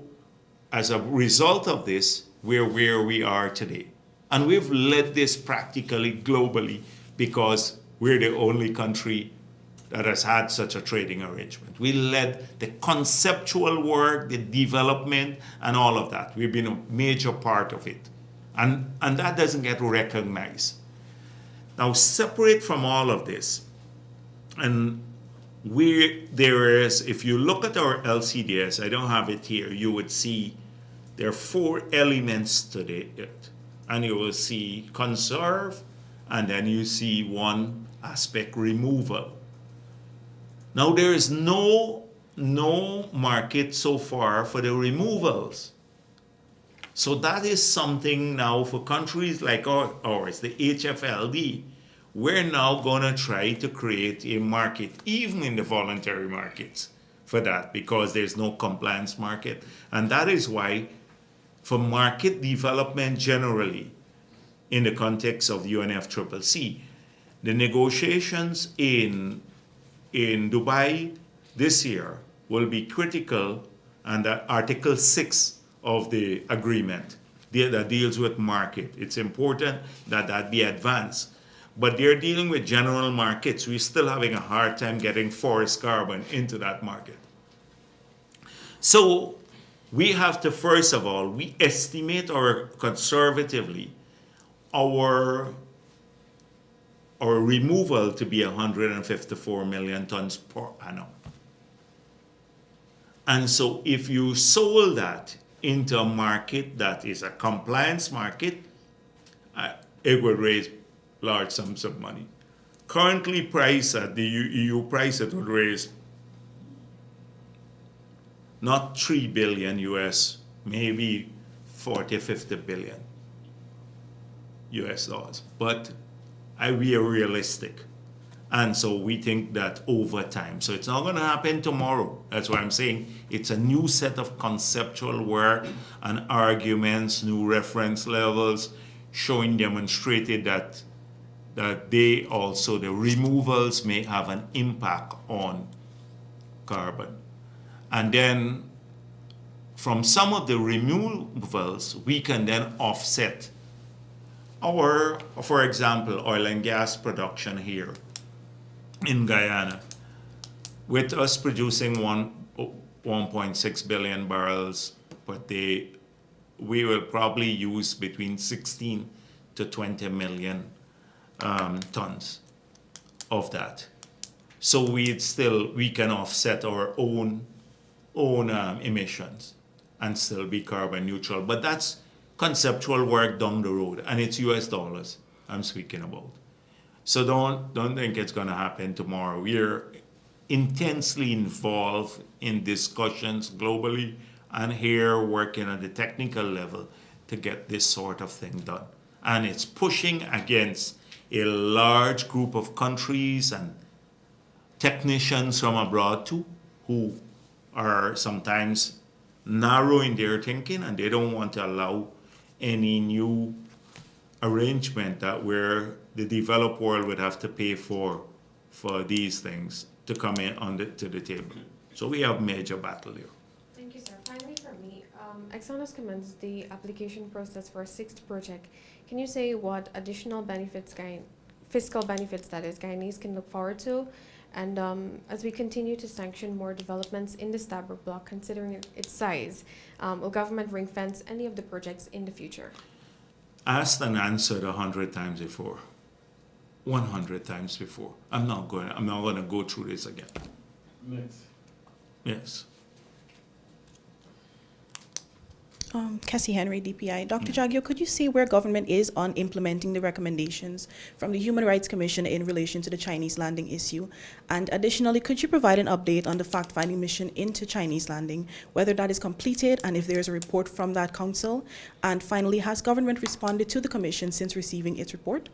as a result of this, we're where we are today. And we've led this practically globally because we're the only country that has had such a trading arrangement. We led the conceptual work, the development, and all of that. We've been a major part of it. And that doesn't get recognized. Now, separate from all of this, and there is, if you look at our LCDS, I don't have it here, you would see there are 4 elements to it. And you will see conserve, and then you see one aspect, removal. Now, there is no market so far for the removals. So that is something now for countries like ours, the HFLD, we're now going to try to create a market, even in the voluntary markets, for that, because there's no compliance market. And that is why, for market development generally, in the context of UNFCCC, the negotiations in Dubai this year will be critical, and Article 6 of the agreement that deals with market. It's important that that be advanced. But they're dealing with general markets. We're still having a hard time getting forest carbon into that market. So we have to, first of all, we estimate conservatively our removal to be 154 million tons per annum. And so if you sold that into a market that is a compliance market, it would raise large sums of money. Currently priced at the EU price, it would raise not 3 billion US, maybe 40, 50 billion US dollars. But we are realistic. And so we think that over time. So it's not going to happen tomorrow. That's why I'm saying it's a new set of conceptual work and arguments, new reference levels, showing, demonstrated that they also, the removals may have an impact on carbon. And then from some of the removals, we can then offset our, for example, oil and gas production here in Guyana. With us producing 1.6 billion barrels per day, we will probably use between 16 to 20 million tons of that. So we can offset our own emissions and still be carbon neutral. But that's conceptual work down the road, and it's US dollars I'm speaking about. So don't think it's going to happen tomorrow. We're intensely involved in discussions globally and here working at the technical level to get this sort of thing done. And it's pushing against a large group of countries and technicians from abroad too, who are sometimes narrow in their thinking, and they don't want to allow any new arrangement that where the developed world would have to pay for these things to come in to the table. So we have major battle here.
Thank you, sir. Finally, for me, Exxon has commenced the application process for a 6th project. Can you say what additional benefits, fiscal benefits that is, Guyanese can look forward to? And as we continue to sanction more developments in the Stabroek Block, considering its size, will government ring fence any of the projects in the future?
Asked and answered 100 times before. 100 times before. I'm not going to go through this again.
Next.
Yes.
Cassie Henry, DPI. Dr. Jagdeo, could you say where government is on implementing the recommendations from the Human Rights Commission in relation to the Chinese landing issue? And additionally, could you provide an update on the fact-finding mission into Chinese landing, whether that is completed and if there is a report from that council? And finally, has government responded to the commission since receiving its report?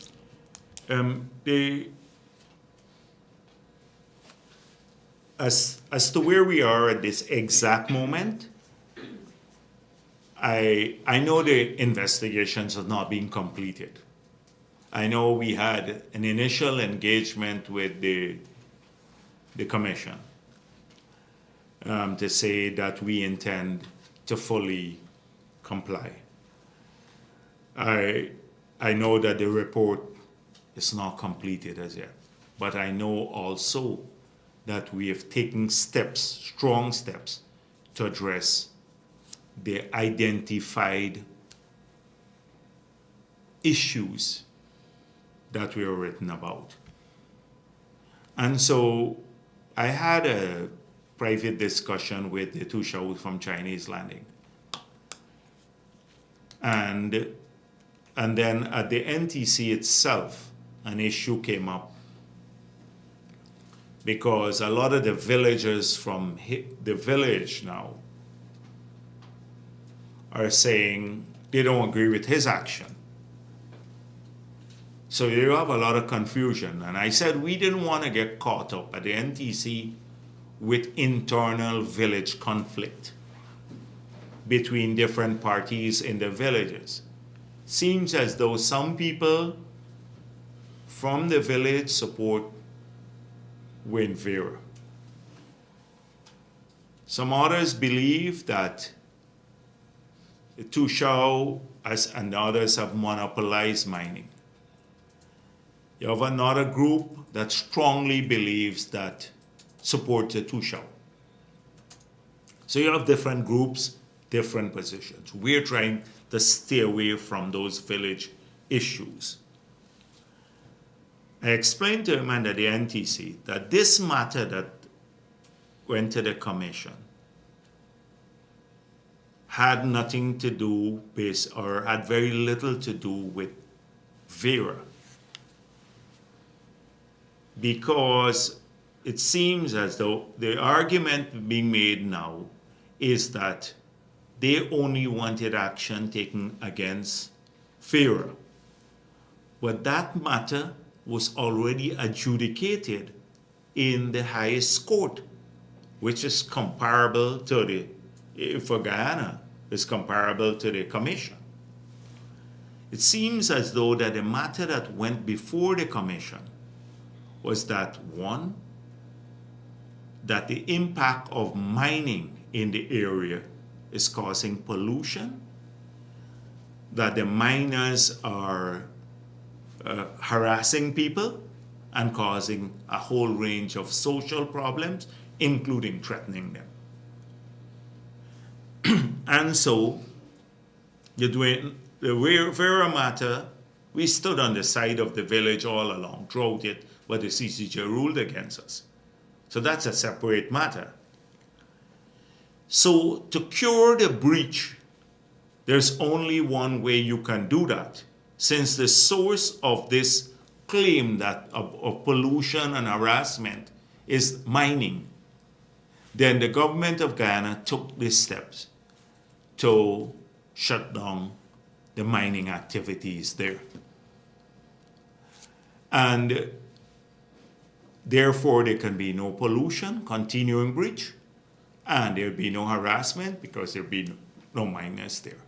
As to where we are at this exact moment, I know the investigations have not been completed. I know we had an initial engagement with the commission to say that we intend to fully comply. I know that the report is not completed as yet, but I know also that we have taken steps, strong steps, to address the identified issues that we were written about. And so I had a private discussion with the two shows from Chinese landing. And then at the NTC itself, an issue came up because a lot of the villagers from the village now are saying they don't agree with his action. So you have a lot of confusion. And I said we didn't want to get caught up at the NTC with internal village conflict between different parties in the villages. Seems as though some people from the village support Win Vera. Some others believe that the Tushao and others have monopolized mining. You have another group that strongly believes that supports the Tushao. So you have different groups, different positions. We're trying to stay away from those village issues. I explained to him and at the NTC that this matter that went to the commission had nothing to do or had very little to do with Vera. Because it seems as though the argument being made now is that they only wanted action taken against Vera. But that matter was already adjudicated in the highest court, which is comparable to for Guyana, is comparable to the commission. It seems as though that the matter that went before the commission was that, one, that the impact of mining in the area is causing pollution, that the miners are harassing people and causing a whole range of social problems, including threatening them. And so, the Vera matter, we stood on the side of the village all along, throughout it, but the CCJ ruled against us. So that's a separate matter. So to cure the breach, there's only one way you can do that. Since the source of this claim that of pollution and harassment is mining, then the government of Guyana took these steps to shut down the mining activities there. And therefore there can be no pollution, continuing breach, and there'll be no harassment because there'll be no miners there.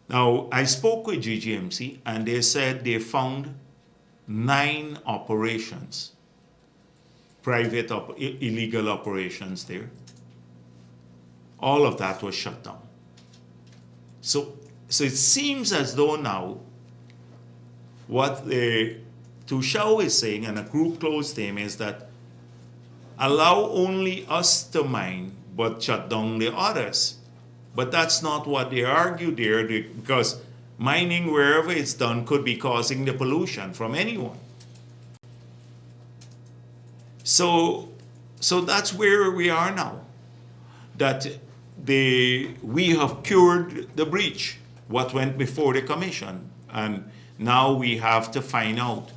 Now, I spoke with GGMC and they said they found 9 operations, private illegal operations there. All of that was shut down. So it seems as though now what the Tushao is saying, and a group closed name, is that allow only us to mine, but shut down the others. But that's not what they argue there, because mining wherever it's done could be causing the pollution from anyone. So that's where we are now. That we have cured the breach, what went before the commission. And now we have to find out.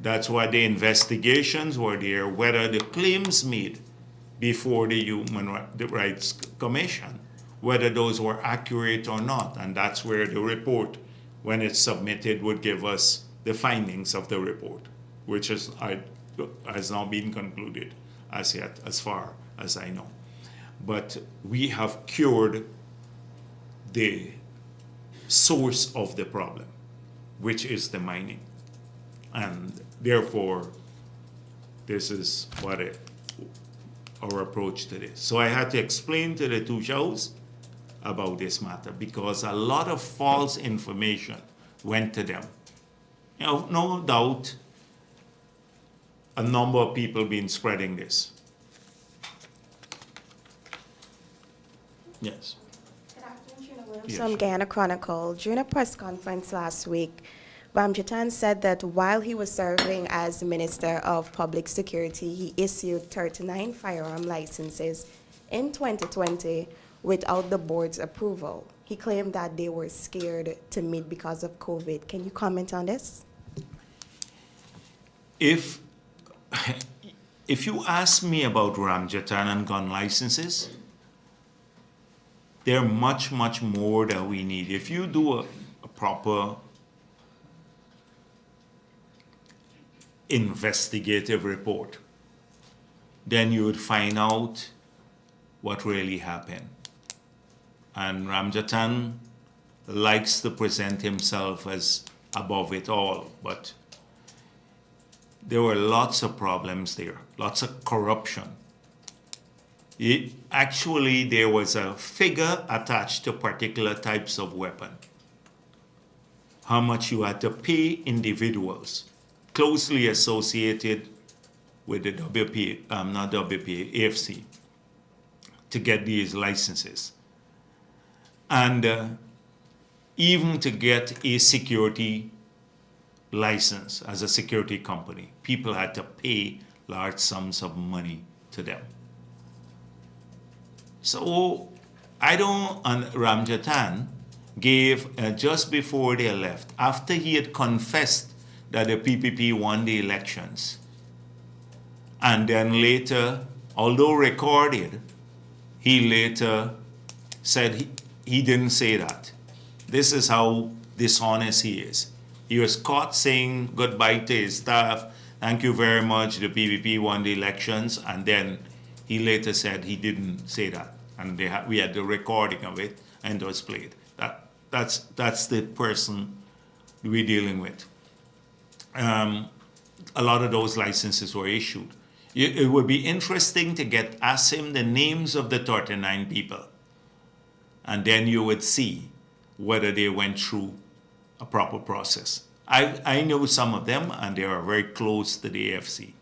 That's why the investigations were there, whether the claims made before the Rights Commission, whether those were accurate or not. And that's where the report, when it's submitted, would give us the findings of the report, which has not been concluded as yet, as far as I know. But we have cured the source of the problem, which is the mining. And therefore, this is what our approach to this. So I had to explain to the two shows about this matter because a lot of false information went to them. You know, no doubt a number of people been spreading this. Yes.
Good afternoon, Trina Williams
Yes.
from Guyana Chronicle. During a press conference last week, Ramjatan said that while he was serving as the Minister of Public Security, he issued 39 firearm licenses in 2020 without the board's approval. He claimed that they were scared to meet because of COVID. Can you comment on this?
If you ask me about Ramjatan and gun licenses, they're much, much more that we need. If you do a proper investigative report, then you would find out what really happened. And Ramjatan likes to present himself as above it all, but there were lots of problems there, lots of corruption. Actually, there was a figure attached to particular types of weapon. How much you had to pay individuals closely associated with the AFC to get these licenses. And even to get a security license as a security company, people had to pay large sums of money to them. So Ramjatan gave, just before they left, after he had confessed that the PPP won the elections, and then later, although recorded, he later said he didn't say that. This is how dishonest he is. He was caught saying goodbye to his staff, thank you very much, the PPP won the elections, and then he later said he didn't say that. And we had the recording of it, and it was played. That's the person we're dealing with. A lot of those licenses were issued. It would be interesting to ask him the names of the 39 people, and then you would see whether they went through a proper process. I know some of them, and they are very close to the AFC.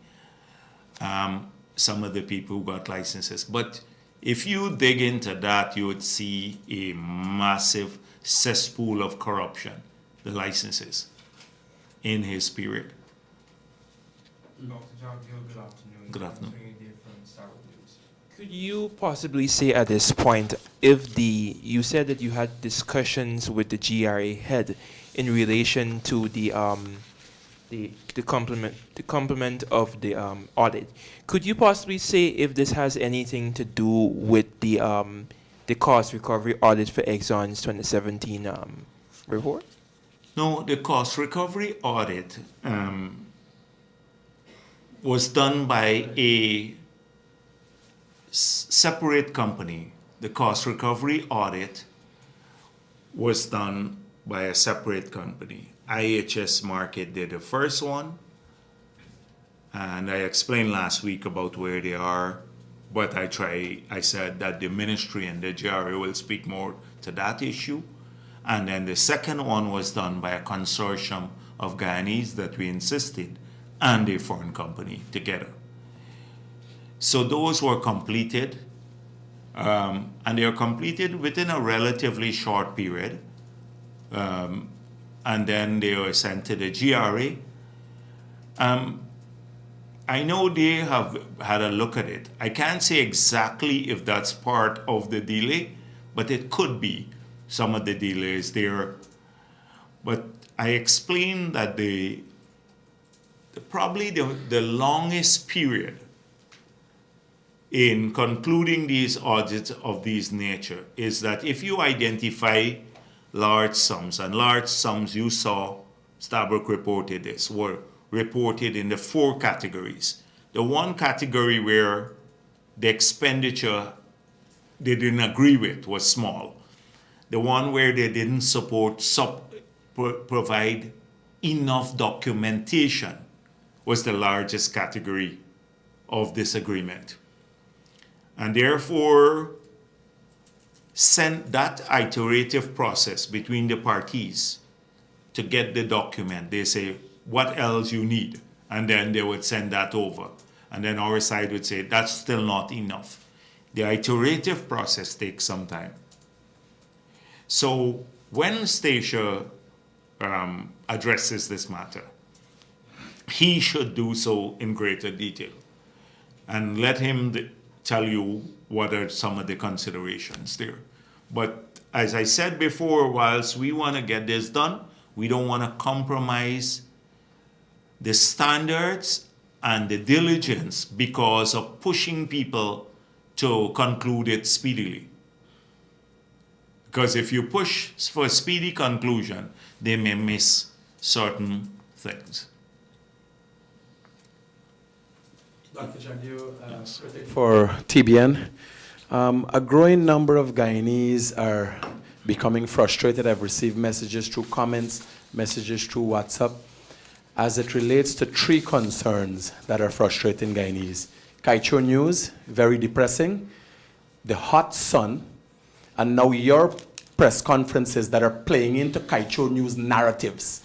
Some of the people who got licenses. But if you dig into that, you would see a massive cesspool of corruption, the licenses, in his period.
Dr. Jagdeo, good afternoon.
Good afternoon.
I'm Tony Day from Starwood News.
Could you possibly say at this point if you said that you had discussions with the GRA head in relation to the complement of the audit? Could you possibly say if this has anything to do with the cost recovery audit for Exxon's 2017 report?
No, the cost recovery audit was done by a separate company. The cost recovery audit was done by a separate company. IHS Markit did the first one, and I explained last week about where they are, but I said that the ministry and the GRA will speak more to that issue. And then the second one was done by a consortium of Guyanese that we insisted and a foreign company together. So those were completed, and they were completed within a relatively short period. And then they were sent to the GRA. I know they have had a look at it. I can't say exactly if that's part of the delay, but it could be some of the delays there. But I explained that probably the longest period in concluding these audits of this nature is that if you identify large sums, and large sums you saw, Stabrook reported this, were reported in the 4 categories. The one category where the expenditure they didn't agree with was small. The one where they didn't provide enough documentation was the largest category of disagreement. And therefore, sent that iterative process between the parties to get the document. They say, what else you need? And then they would send that over. And then our side would say, that's still not enough. The iterative process takes some time. So when Stacia addresses this matter, he should do so in greater detail. And let him tell you what are some of the considerations there. But as I said before, whilst we want to get this done, we don't want to compromise the standards and the diligence because of pushing people to conclude it speedily. Because if you push for a speedy conclusion, they may miss certain things.
Dr. Jagdeo,
For TBN, a growing number of Guyanese are becoming frustrated. I've received messages through comments, messages through WhatsApp, as it relates to 3 concerns that are frustrating Guyanese. Kaicho news, very depressing. The hot sun, and now your press conferences that are playing into Kaicho news narratives.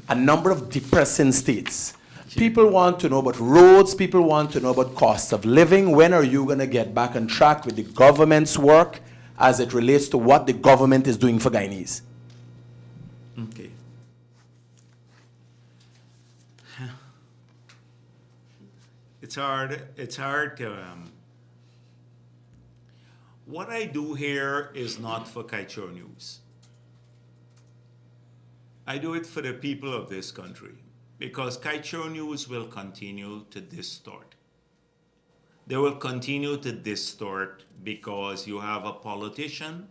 A number of depressing states. People want to know about roads, people want to know about cost of living. When are you going to get back on track with the government's work as it relates to what the government is doing for Guyanese?
Okay. It's hard to, what I do here is not for Kaicho News. I do it for the people of this country because Kaicho News will continue to distort. They will continue to distort because you have a politician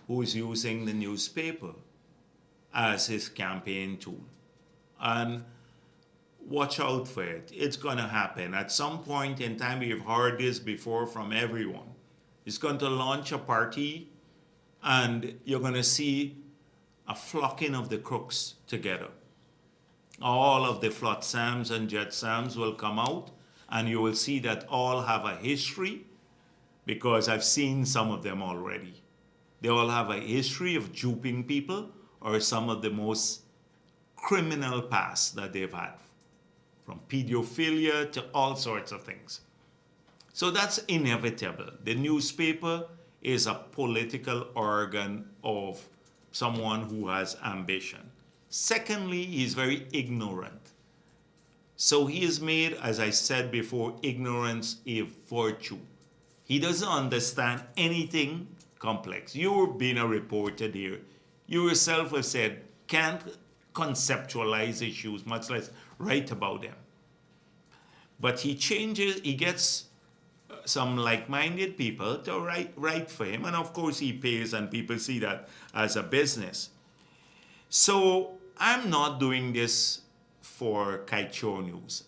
who's using the newspaper as his campaign tool. And watch out for it. It's going to happen. At some point in time, we've heard this before from everyone. It's going to launch a party, and you're going to see a flocking of the crooks together. All of the Flotsams and Jetsams will come out, and you will see that all have a history, because I've seen some of them already. They all have a history of duping people, or some of the most criminal past that they've had, from pedophilia to all sorts of things. So that's inevitable. The newspaper is a political organ of someone who has ambition. Secondly, he's very ignorant. So he has made, as I said before, ignorance a virtue. He doesn't understand anything complex. You've been a reporter there. You yourself have said, can't conceptualize issues, much less write about them. But he gets some like-minded people to write for him, and of course he pays, and people see that as a business. So I'm not doing this for Kaicho News.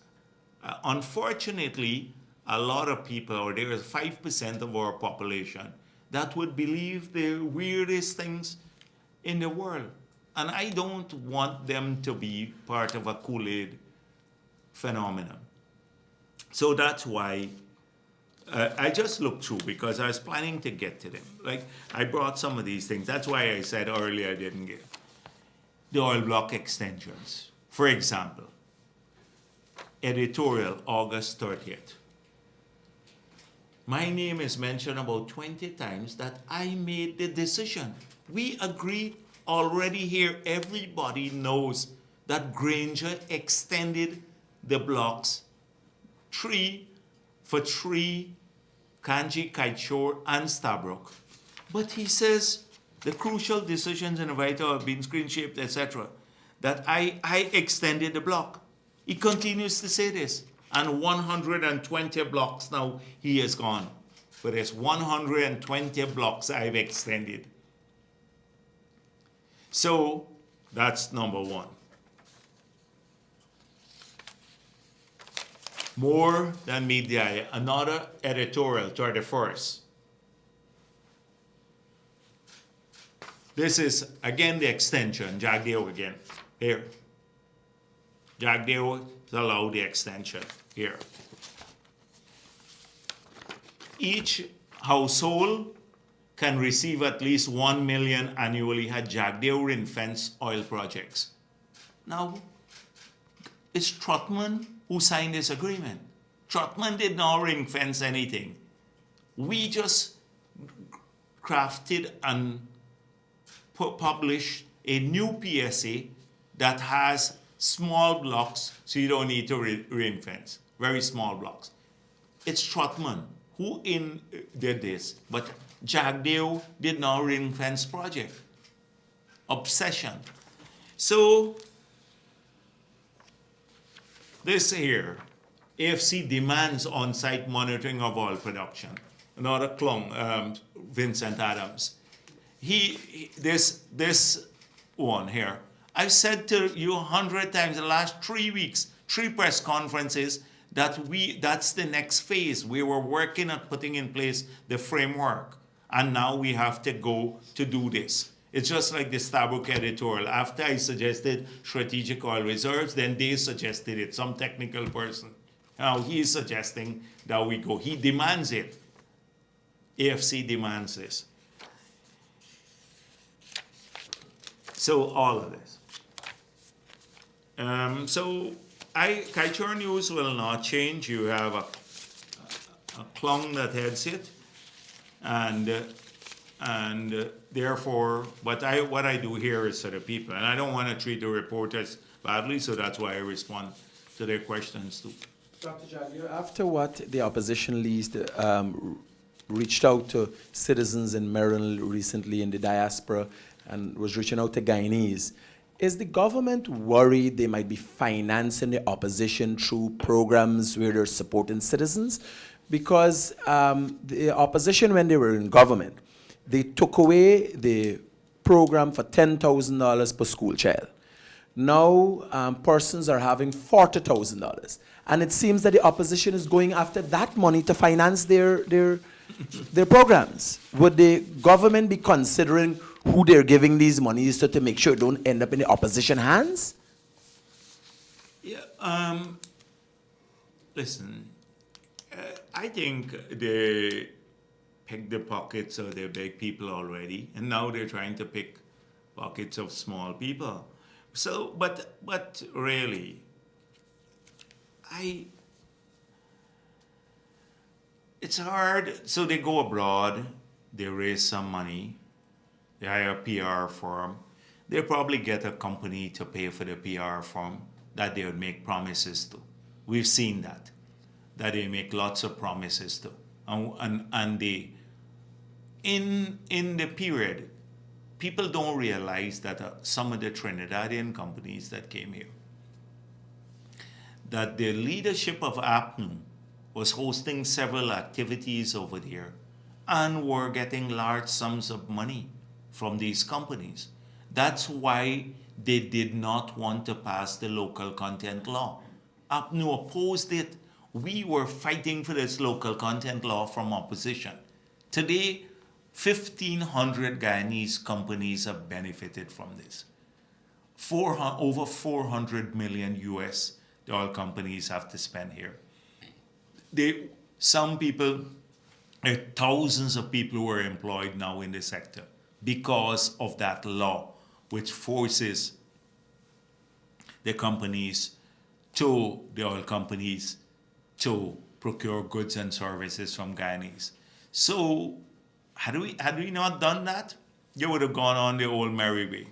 Unfortunately, a lot of people, or there is 5% of our population, that would believe the weirdest things in the world. And I don't want them to be part of a Kool-Aid phenomenon. So that's why I just looked through, because I was planning to get to them. Like, I brought some of these things. That's why I said earlier I didn't get the oil block extensions. For example, editorial, August 30th. My name is mentioned about 20 times that I made the decision. We agree already here. Everybody knows that Granger extended the blocks for three, Kanji, Kaitshore, and Stabrook. But he says the crucial decisions in the vital have been screen-shaped, etc., that I extended the block. He continues to say this. And 120 blocks now he has gone. But there's 120 blocks I've extended. So that's number one. More than meet the eye. Another editorial, 31st. This is, again, the extension. Jagdeo again. Here. Jagdeo is allowed the extension. Here. Each household can receive at least 1 million annually at Jagdeo ring-fence oil projects. Now, it's Trotman who signed this agreement. Trotman did not ring-fence anything. We just crafted and published a new PSA that has small blocks, so you don't need to ring-fence. Very small blocks. It's Trotman who did this, but Jagdeo did not ring-fence project. Obsession. So, this here, AFC demands on-site monitoring of oil production. Another clung, Vincent Adams. This one here, I've said to you 100 times in the last 3 weeks, 3 press conferences, that's the next phase. We were working at putting in place the framework, and now we have to go to do this. It's just like the Stabrook editorial. After I suggested strategic oil reserves, then they suggested it, some technical person. Now he's suggesting that we go. He demands it. AFC demands this. So all of this. Kaitshore News will not change. You have a clung that heads it, and therefore, what I do here is to the people, and I don't want to treat the reporters badly, so that's why I respond to their questions too.
Dr. Jagdeo, after what the opposition leads reached out to citizens in Maryland recently in the diaspora and was reaching out to Guyanese, is the government worried they might be financing the opposition through programs where they're supporting citizens? Because the opposition, when they were in government, they took away the program for $10,000 per school child. Now persons are having $40,000. And it seems that the opposition is going after that money to finance their programs. Would the government be considering who they're giving these monies to make sure it don't end up in the opposition hands?
Yeah, listen, I think they picked the pockets of the big people already, and now they're trying to pick pockets of small people. So, but really, it's hard. So they go abroad, they raise some money, they hire a PR firm. They probably get a company to pay for the PR firm that they would make promises to. We've seen that they make lots of promises to. And they, in the period, people don't realize that some of the Trinidadian companies that came here, that the leadership of APNU was hosting several activities over there and were getting large sums of money from these companies. That's why they did not want to pass the local content law. APNU opposed it. We were fighting for this local content law from opposition. Today, 1,500 Guyanese companies have benefited from this. Over 400 million US, the oil companies have to spend here. Some people, thousands of people who are employed now in the sector because of that law, which forces the oil companies to procure goods and services from Guyanese. So had we not done that, they would have gone on the old merry way.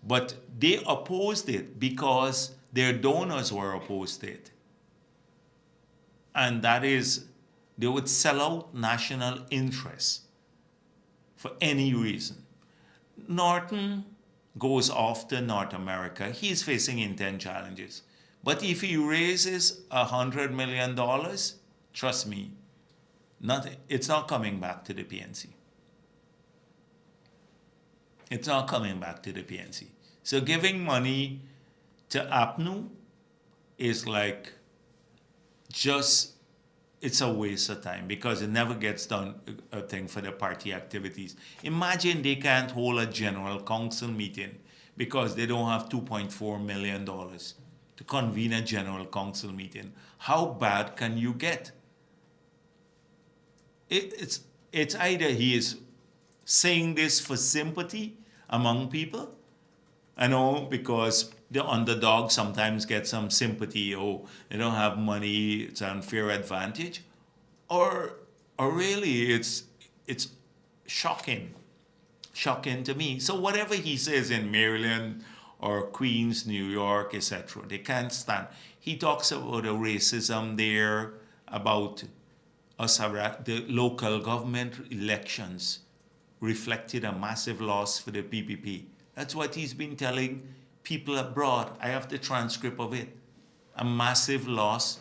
But they opposed it because their donors were opposed to it. And that is, they would sell out national interests for any reason. Norton goes off to North America. He's facing intense challenges. But if he raises $100 million, trust me, it's not coming back to the PNC. It's not coming back to the PNC. So giving money to APNU is like it's a waste of time because it never gets done a thing for the party activities. Imagine they can't hold a general council meeting because they don't have $2.4 million to convene a general council meeting. How bad can you get? It's either he is saying this for sympathy among people, I know, because the underdog sometimes get some sympathy. Oh, they don't have money; it's an unfair advantage, or really, it's shocking to me. So whatever he says in Maryland or Queens, New York, etc., they can't stand. He talks about the racism there, about us, the local government elections reflected a massive loss for the PPP. That's what he's been telling people abroad. I have the transcript of it. A massive loss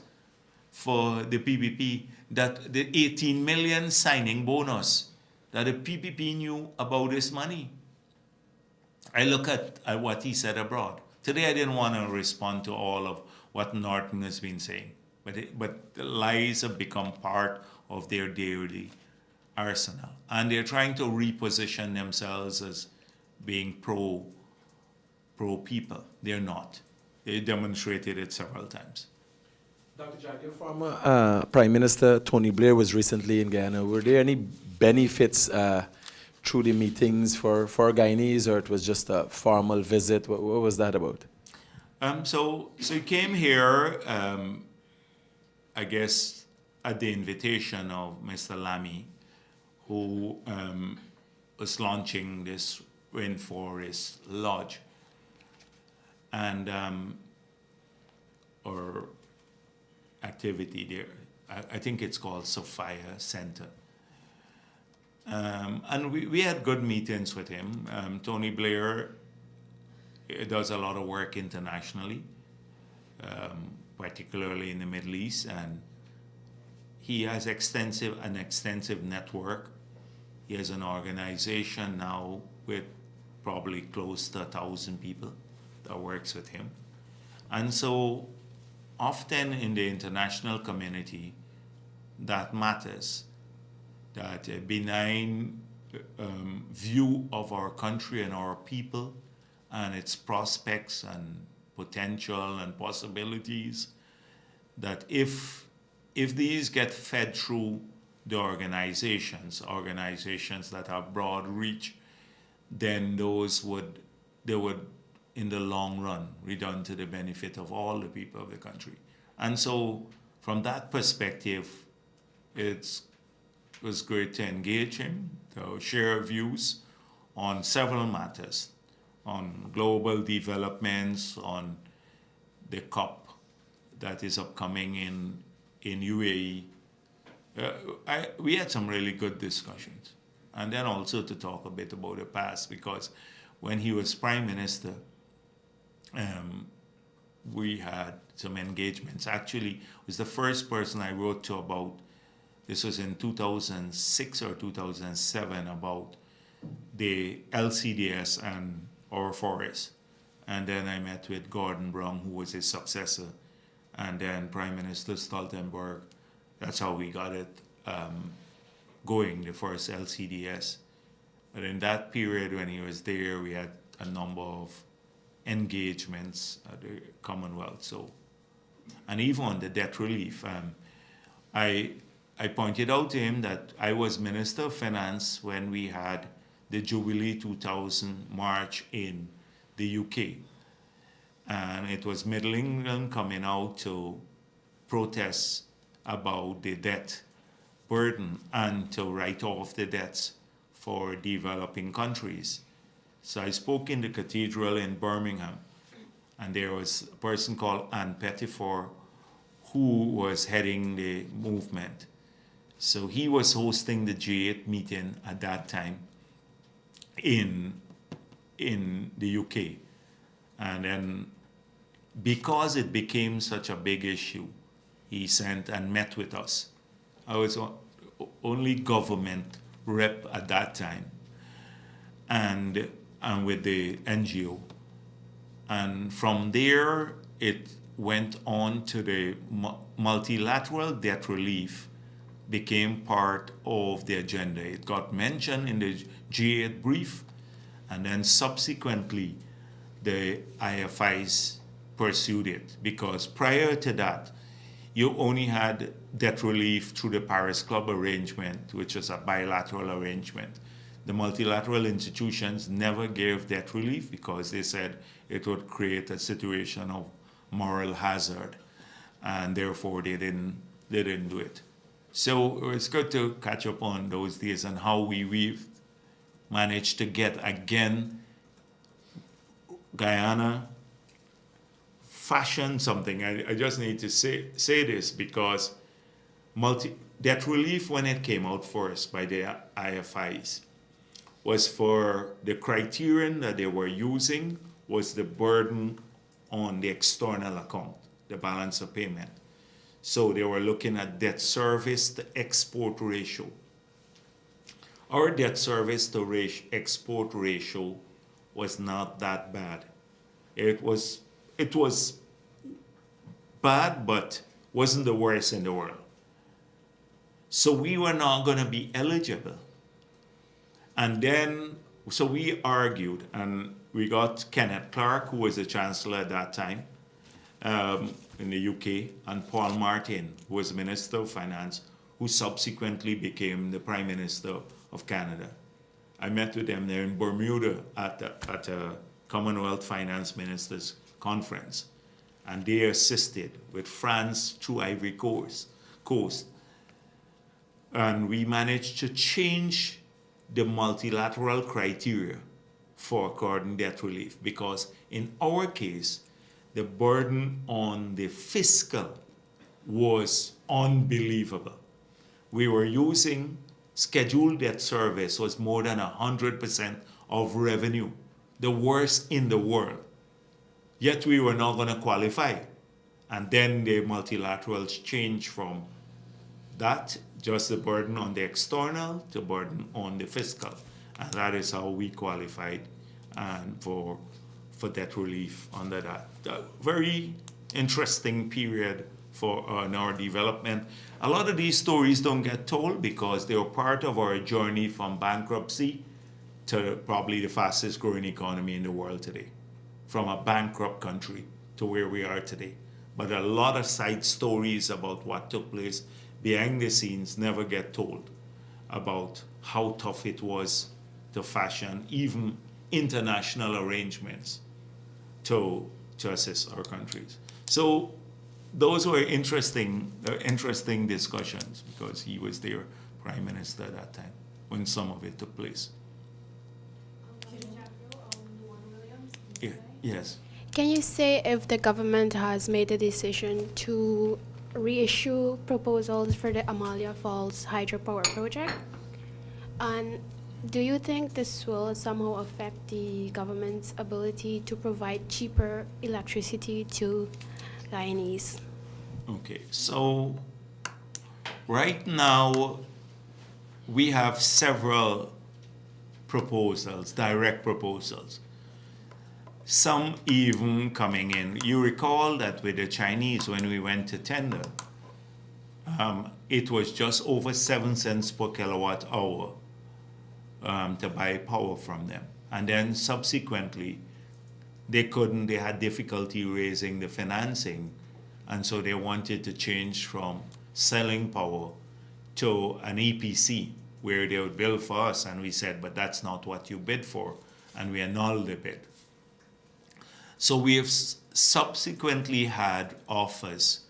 for the PPP, that the 18 million signing bonus, that the PPP knew about this money. I look at what he said abroad. Today I didn't want to respond to all of what Norton has been saying, but the lies have become part of their daily arsenal. And they're trying to reposition themselves as being pro people. They're not. They demonstrated it several times.
Dr. Jagdeo, former Prime Minister Tony Blair was recently in Guyana. Were there any benefits through the meetings for Guyanese, or it was just a formal visit? What was that about?
So he came here, I guess, at the invitation of Mr. Lamy, who was launching this Rainforest Lodge, and or activity there. I think it's called Sophia Center. And we had good meetings with him. Tony Blair does a lot of work internationally, particularly in the Middle East, and he has an extensive network. He has an organization now with probably close to 1,000 people that works with him. And so often in the international community, that matters, that a benign view of our country and our people and its prospects and potential and possibilities, that if these get fed through the organizations that have broad reach, then they would in the long run redound to the benefit of all the people of the country. And so from that perspective, it was great to engage him, to share views on several matters, on global developments, on the COP that is upcoming in UAE. We had some really good discussions. And then also to talk a bit about the past, because when he was Prime Minister, we had some engagements. Actually, was the first person I wrote to about, this was in 2006 or 2007, about the LCDS and our forest. And then I met with Gordon Brown, who was his successor, and then Prime Minister Stoltenberg. That's how we got it going, the first LCDS. But in that period when he was there, we had a number of engagements at the Commonwealth. So, and even on the debt relief, I pointed out to him that I was Minister of Finance when we had the Jubilee 2000 march in the UK. And it was Middle England coming out to protest about the debt burden and to write off the debts for developing countries. So I spoke in the cathedral in Birmingham, and there was a person called Anne Pettifor who was heading the movement. So he was hosting the G8 meeting at that time in the UK. And then because it became such a big issue, he sent and met with us. I was only government rep at that time, and with the NGO. And from there, it went on to the multilateral debt relief became part of the agenda. It got mentioned in the G8 brief, and then subsequently the IFIs pursued it, because prior to that, you only had debt relief through the Paris Club arrangement, which is a bilateral arrangement. The multilateral institutions never gave debt relief because they said it would create a situation of moral hazard, and therefore they didn't do it. So it's good to catch up on those days and how we've managed to get again Guyana fashion something. I just need to say this because debt relief, when it came out first by the IFIs, was for the criterion that they were using was the burden on the external account, the balance of payment. So they were looking at debt service to export ratio. Our debt service to export ratio was not that bad. It was bad, but wasn't the worst in the world. So we were not going to be eligible. And then, so we argued, and we got Kenneth Clark, who was the chancellor at that time in the UK, and Paul Martin, who was Minister of Finance, who subsequently became the Prime Minister of Canada. I met with them there in Bermuda at a Commonwealth Finance Ministers Conference, and they assisted with France through Ivory Coast. And we managed to change the multilateral criteria for according debt relief, because in our case, the burden on the fiscal was unbelievable. We were using scheduled debt service was more than 100% of revenue, the worst in the world. Yet we were not going to qualify. And then the multilaterals changed from that, just the burden on the external, to burden on the fiscal. And that is how we qualified and for debt relief under that. A very interesting period for our development. A lot of these stories don't get told because they were part of our journey from bankruptcy to probably the fastest growing economy in the world today, from a bankrupt country to where we are today. But a lot of side stories about what took place behind the scenes never get told, about how tough it was to fashion even international arrangements to assist our countries. So those were interesting discussions, because he was their prime minister at that time when some of it took place. Yeah, yes.
Can you say if the government has made a decision to reissue proposals for the Amalia Falls hydropower project? And do you think this will somehow affect the government's ability to provide cheaper electricity to Guyanese?
Okay, so right now we have several proposals, direct proposals. Some even coming in. You recall that with the Chinese, when we went to tender, it was just over 7 cents per kilowatt hour to buy power from them. And then subsequently, they had difficulty raising the financing, and so they wanted to change from selling power to an EPC, where they would bill for us, and we said, but that's not what you bid for, and we annulled the bid. So we have subsequently had offers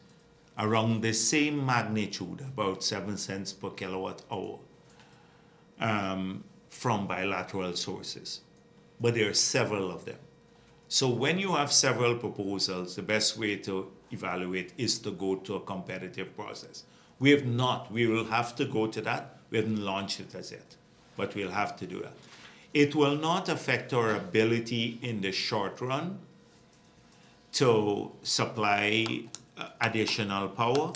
around the same magnitude, about 7 cents per kilowatt hour, from bilateral sources. But there are several of them. So when you have several proposals, the best way to evaluate is to go to a competitive process. We have not. We will have to go to that. We haven't launched it as yet, but we'll have to do that. It will not affect our ability in the short run to supply additional power.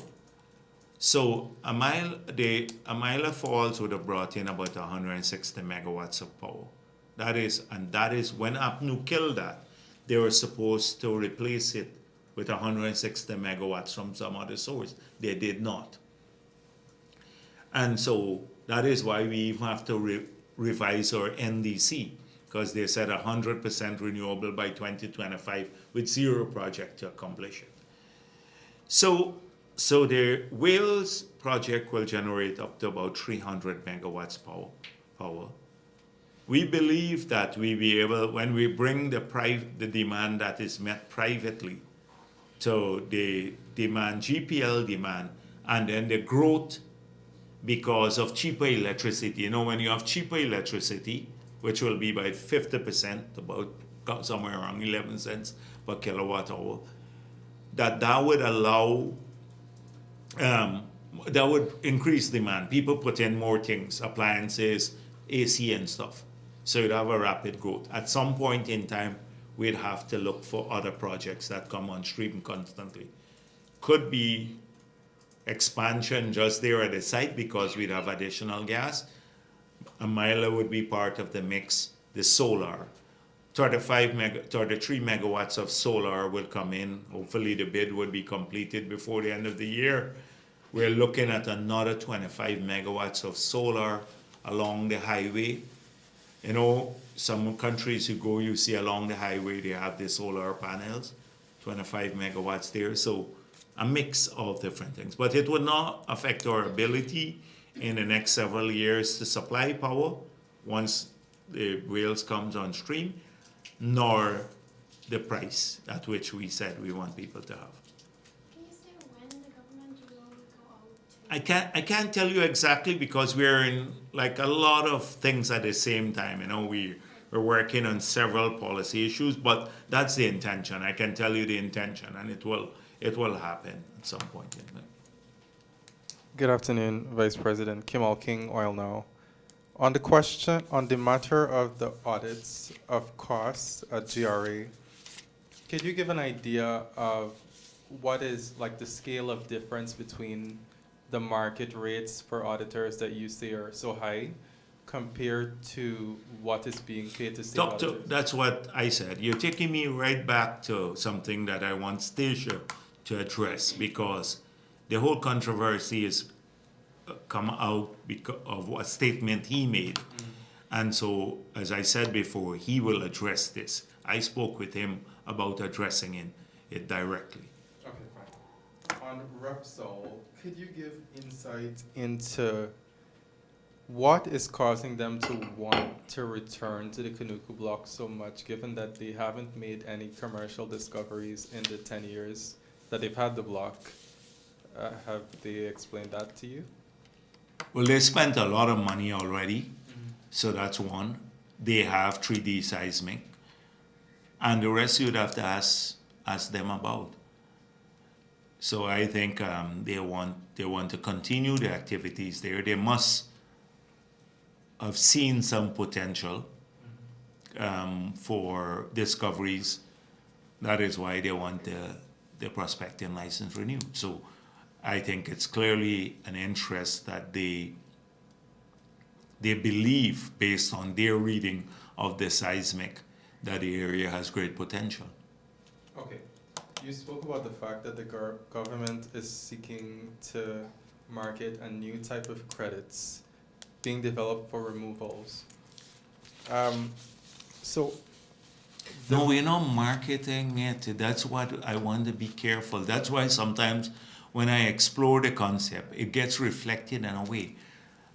So Amila Falls would have brought in about 160 megawatts of power. That is when APNU killed that, they were supposed to replace it with 160 megawatts from some other source. They did not. And so that is why we even have to revise our NDC, because they said 100% renewable by 2025 with zero project to accomplish it. So the Wales project will generate up to about 300 megawatts power. We believe that we'll be able, when we bring the demand that is met privately to the demand, GPL demand, and then the growth because of cheaper electricity. You know, when you have cheaper electricity, which will be by 50%, about somewhere around 11 cents per kilowatt hour, that would allow, that would increase demand. People put in more things, appliances, AC and stuff. So you'd have a rapid growth. At some point in time, we'd have to look for other projects that come on stream constantly. Could be expansion just there at the site because we'd have additional gas. Amila would be part of the mix. The solar, 33 megawatts of solar will come in. Hopefully the bid would be completed before the end of the year. We're looking at another 25 megawatts of solar along the highway. You know, some countries you go, you see along the highway, they have the solar panels, 25 megawatts there. So a mix of different things. But it would not affect our ability in the next several years to supply power once the Wales comes on stream, nor the price at which we said we want people to have.
Can you say when the government will go out to...
I can't tell you exactly because we're in like a lot of things at the same time. You know, we're working on several policy issues, but that's the intention. I can tell you the intention, and it will happen at some point in time.
Good afternoon, Vice President. Kimal King, Oil Now. On the question, on the matter of the audits of costs at GRA, could you give an idea of what is like the scale of difference between the market rates for auditors that you say are so high compared to what is being paid to state
Doctor,
auditors?
that's what I said. You're taking me right back to something that I want Stacia to address, because the whole controversy is come out because of a statement he made. And so, as I said before, he will address this. I spoke with him about addressing it directly.
Okay, fine. On Repsol, could you give insight into what is causing them to want to return to the Kanuku block so much, given that they haven't made any commercial discoveries in the 10 years that they've had the block? Have they explained that to you?
Well, they spent a lot of money already, so that's one. They have 3D seismic, and the rest you'd have to ask them about. So I think they want to continue the activities there. They must have seen some potential for discoveries. That is why they want the prospecting license renewed. So I think it's clearly an interest that they believe, based on their reading of the seismic, that the area has great potential.
Okay. You spoke about the fact that the government is seeking to market a new type of credits being developed for removals.
No, we're not marketing it. That's what I want to be careful. That's why sometimes when I explore the concept, it gets reflected in a way.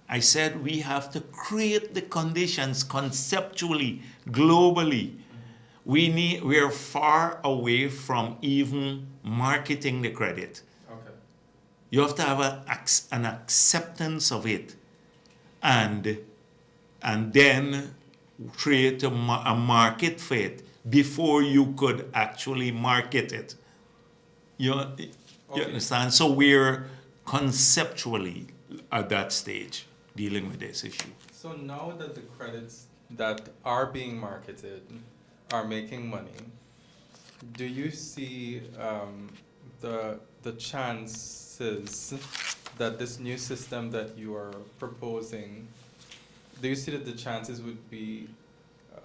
I said we have to create the conditions conceptually, globally. We are far away from even marketing the credit.
Okay.
You have to have an acceptance of it, and then create a market for it before you could actually market it. You understand? So we're conceptually at that stage dealing with this issue.
So now that the credits that are being marketed are making money, do you see the chances that this new system that you are proposing, do you see that the chances would be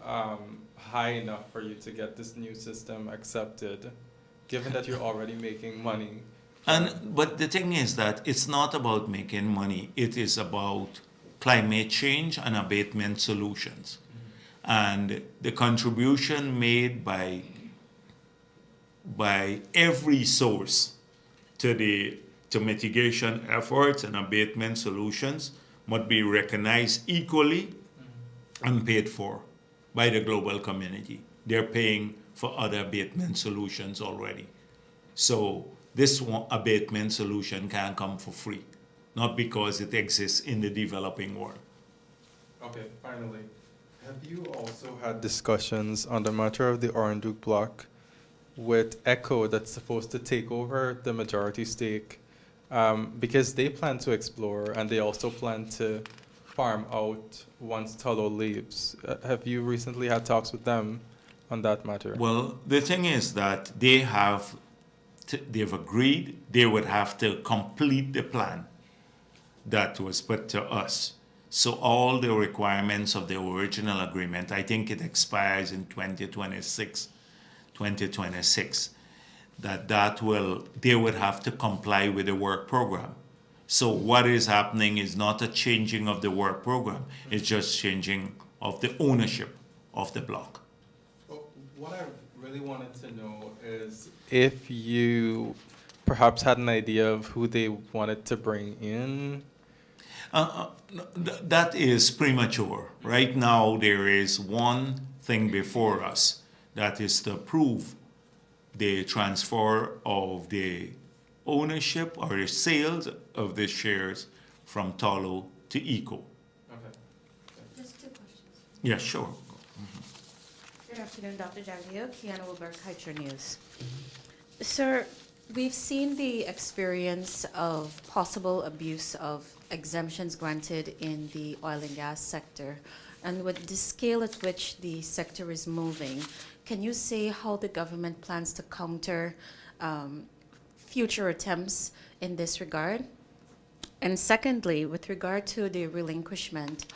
high enough for you to get this new system accepted, given that you're already making money?
But the thing is that it's not about making money. It is about climate change and abatement solutions. And the contribution made by every source to mitigation efforts and abatement solutions must be recognized equally and paid for by the global community. They're paying for other abatement solutions already. So this abatement solution can't come for free, not because it exists in the developing world.
Okay, finally, have you also had discussions on the matter of the Oranduke block with ECHO that's supposed to take over the majority stake, because they plan to explore and they also plan to farm out once Tullow leaves? Have you recently had talks with them on that matter?
Well, the thing is that they've agreed they would have to complete the plan that was put to us. So all the requirements of the original agreement, I think it expires in 2026, they would have to comply with the work program. So what is happening is not a changing of the work program, it's just changing of the ownership of the block.
What I really wanted to know is if you perhaps had an idea of who they wanted to bring in.
That is premature. Right now, there is one thing before us, that is to approve the transfer of the ownership or the sales of the shares from Tullow to ECO.
Okay.
Just two questions.
Yeah, sure.
Good afternoon, Dr. Jagdeo, Kiana Wilbur, Culture News. Sir, we've seen the experience of possible abuse of exemptions granted in the oil and gas sector. And with the scale at which the sector is moving, can you say how the government plans to counter future attempts in this regard? And secondly, with regard to the relinquishment,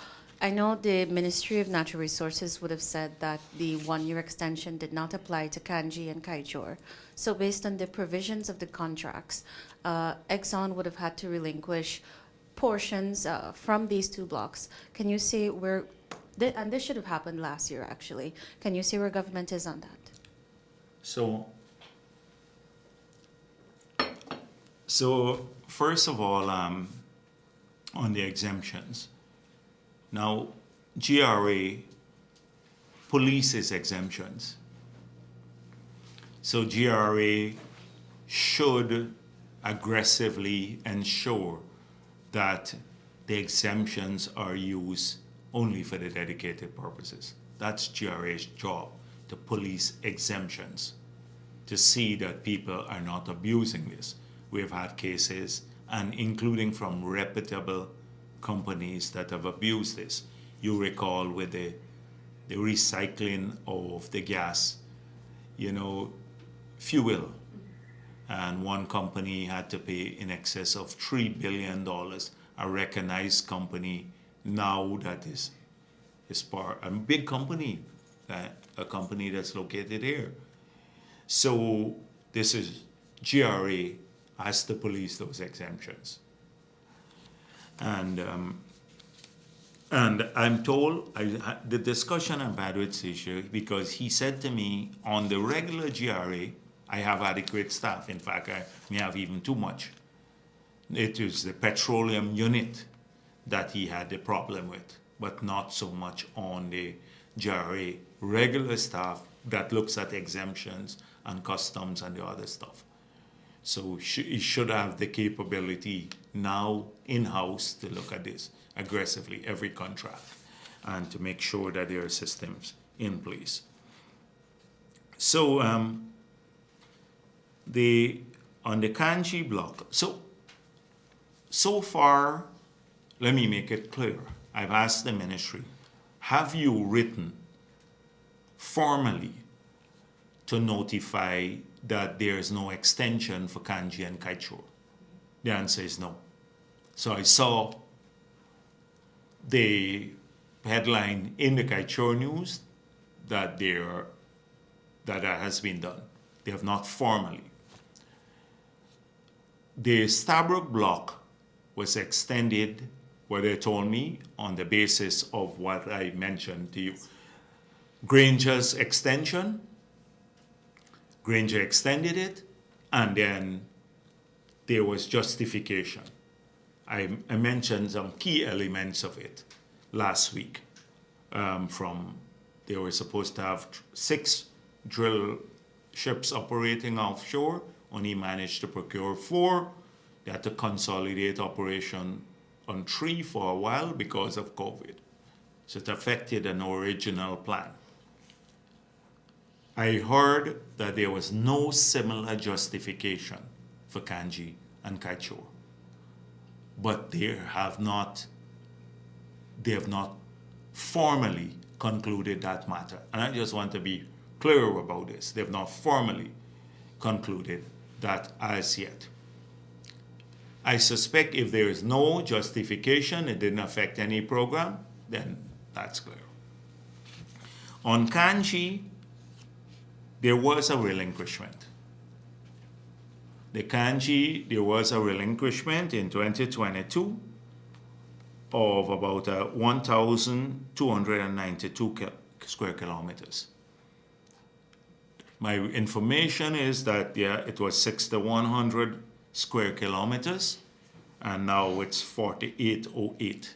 I know the Ministry of Natural Resources would have said that the one-year extension did not apply to Kanji and Kaijor. So based on the provisions of the contracts, Exxon would have had to relinquish portions from these two blocks. Can you say where, and this should have happened last year actually, can you say where government is on that?
So first of all, on the exemptions. Now, GRA polices exemptions. So GRA should aggressively ensure that the exemptions are used only for the dedicated purposes. That's GRA's job, to police exemptions, to see that people are not abusing this. We've had cases, and including from reputable companies that have abused this. You recall with the recycling of the gas, fuel. And one company had to pay in excess of $3 billion, a recognized company now that is a big company, a company that's located here. So this is GRA has to police those exemptions. And I'm told, the discussion I've had with Sisha, because he said to me, on the regular GRA, I have adequate staff. In fact, I may have even too much. It is the petroleum unit that he had the problem with, but not so much on the GRA regular staff that looks at exemptions and customs and the other stuff. So he should have the capability now in-house to look at this aggressively, every contract, and to make sure that there are systems in place. So, on the Kanji block, so far, let me make it clear. I've asked the ministry, have you written formally to notify that there is no extension for Kanji and Kaichor? The answer is no. So I saw the headline in the Kaichor news that that has been done. They have not formally. The Stabroek block was extended, what they told me, on the basis of what I mentioned to you. Granger's extension, Granger extended it, and then there was justification. I mentioned some key elements of it last week. They were supposed to have 6 drill ships operating offshore, only managed to procure 4. They had to consolidate operation on 3 for a while because of COVID. So it affected an original plan. I heard that there was no similar justification for Kanji and Kaichor, but they have not formally concluded that matter. And I just want to be clear about this. They've not formally concluded that as yet. I suspect if there is no justification, it didn't affect any program, then that's clear. On Kanji, there was a relinquishment. The Kanji, there was a relinquishment in 2022 of about 1,292 square kilometers. My information is that, yeah, it was 6,100 square kilometers, and now it's 4,808.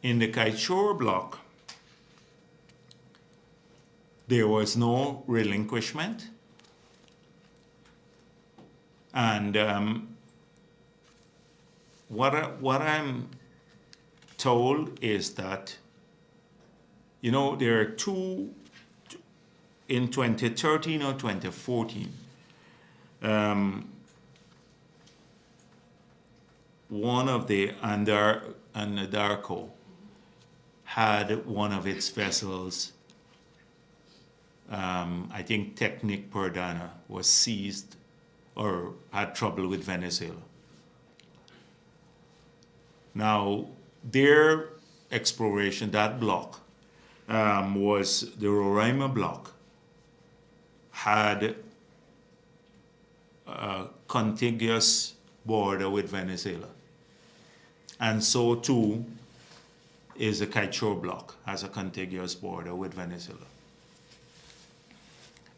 In the Kaichor block, there was no relinquishment, and what I'm told is that, you know, there are 2 in 2013 or 2014. One of the Anadarko had one of its vessels, I think Technic Perdana, was seized or had trouble with Venezuela. Now, their exploration, that block, was the Roraima block, had a contiguous border with Venezuela. And so too is the Kaichor block, has a contiguous border with Venezuela.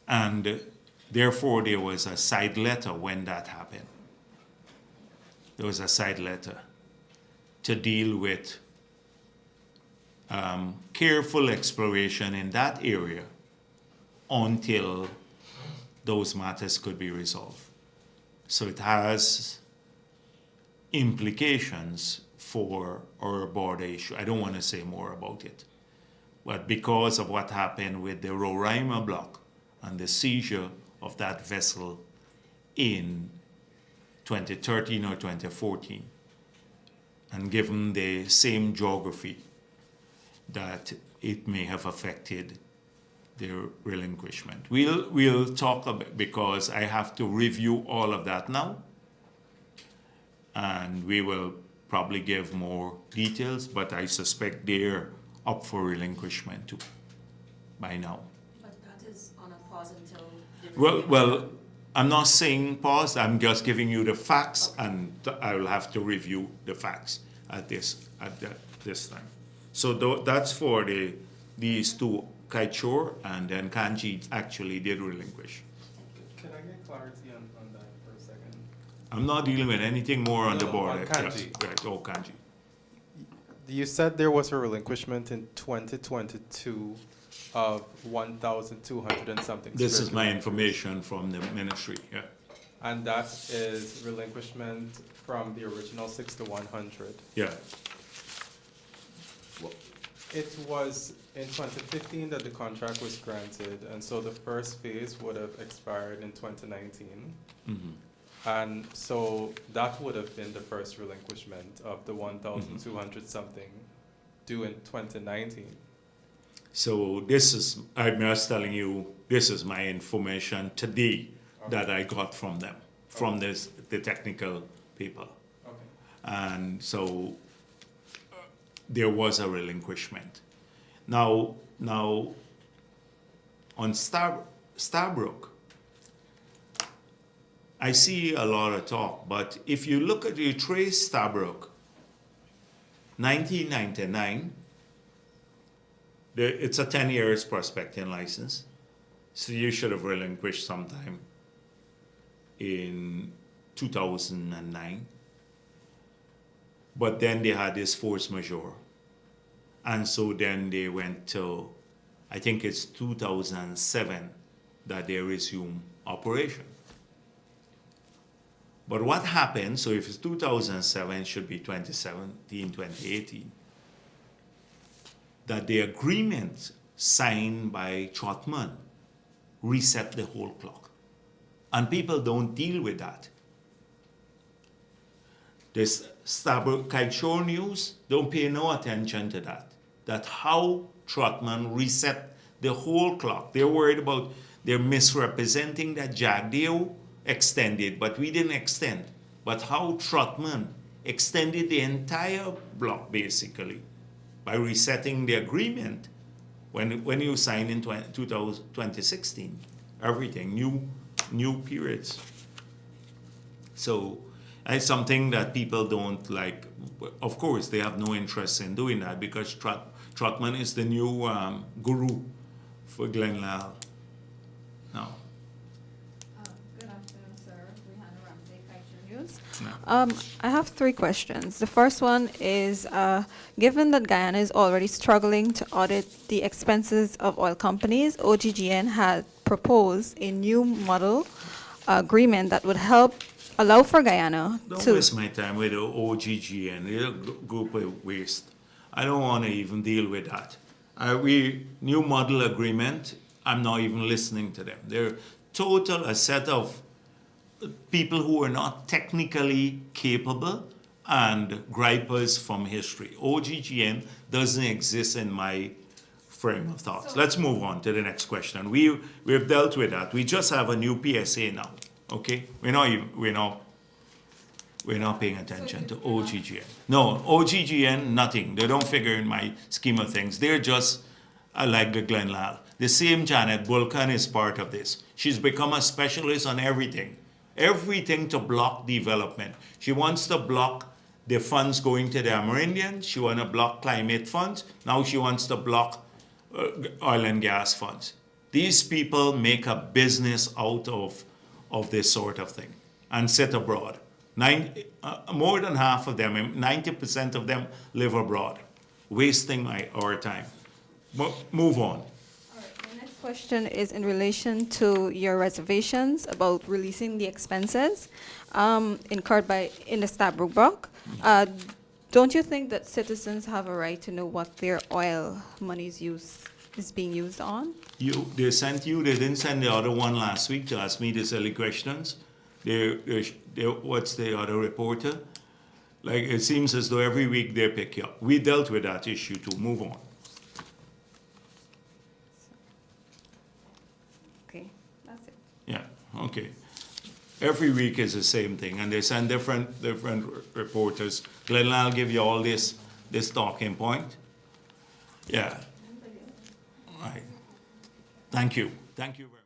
And therefore there was a side letter when that happened. There was a side letter to deal with careful exploration in that area until those matters could be resolved. So it has implications for our border issue. I don't want to say more about it. But because of what happened with the Roraima block and the seizure of that vessel in 2013 or 2014, and given the same geography, that it may have affected the relinquishment. We'll talk about, because I have to review all of that now, and we will probably give more details, but I suspect they're up for relinquishment too by now.
But that is on a pause until...
Well, I'm not saying pause, I'm just giving you the facts, okay. And I will have to review the facts at this time. So that's for these 2, Kaichor, and then Kanji actually did relinquish.
Can I get clarity on that for a second?
I'm not dealing with anything more on the border.
On Kanji.
Yeah, right, oh, Kanji.
You said there was a relinquishment in 2022 of 1,200 and something.
This is my information from the ministry, yeah.
And that is relinquishment from the original 6 to 100.
Yeah.
It was in 2015 that the contract was granted, and so the first phase would have expired in 2019. And so that would have been the first relinquishment of the 1,200 something due in 2019.
So this is, I'm just telling you, this is my information today that I got from them, from the technical people.
Okay.
And so there was a relinquishment. Now on Starbrook, I see a lot of talk, but if you look at, you trace Starbrook, 1999, it's a 10 years prospecting license, so you should have relinquished sometime in 2009. But then they had this force majeure. And so then they went to, I think it's 2007 that they resumed operation. But what happened, so if it's 2007, it should be 2017, 2018, that the agreement signed by Trotman reset the whole clock. And people don't deal with that. This Starbrook Kite News don't pay no attention to that. That how Trotman reset the whole clock. They're worried about, they're misrepresenting that Jagdeo extended, but we didn't extend. But how Trotman extended the entire block basically by resetting the agreement when you signed in 2016. Everything, new periods. So it's something that people don't like. Of course, they have no interest in doing that because Trotman is the new guru for Glen Lal. No.
Good afternoon, sir. Rihanna Ramsey, Kaiser News.
No.
I have 3 questions. The first one is, given that Guyana is already struggling to audit the expenses of oil companies, OGGN had proposed a new model agreement that would allow for Guyana
Don't
to...
waste my time with the OGGN. They're a group of waste. I don't want to even deal with that. New model agreement, I'm not even listening to them. They're a set of people who are not technically capable and gripers from history. OGGN doesn't exist in my frame of thoughts. Let's move on to the next question. We've dealt with that. We just have a new PSA now. Okay, we're not paying attention to OGGN. No, OGGN, nothing. They don't figure in my scheme of things. They're just like the Glen Lal. The same Janet Bulkan is part of this. She's become a specialist on everything to block development. She wants to block the funds going to the Amerindians. She wants to block climate funds. Now she wants to block oil and gas funds. These people make a business out of this sort of thing and sit abroad. More than half of them, 90% of them live abroad, wasting our time. Move on.
The next question is in relation to your reservations about releasing the expenses incurred in the Starbrook block. Don't you think that citizens have a right to know what their oil money is being used on?
They sent you, they didn't send the other one last week to ask me the silly questions. What's the other reporter? Like, it seems as though every week they pick you up. We dealt with that issue too. Move on.
Okay, that's it.
Yeah, okay. Every week is the same thing, and they send different reporters. Glenn, I'll give you all this talking point. Yeah. All right. Thank you. Thank you very much.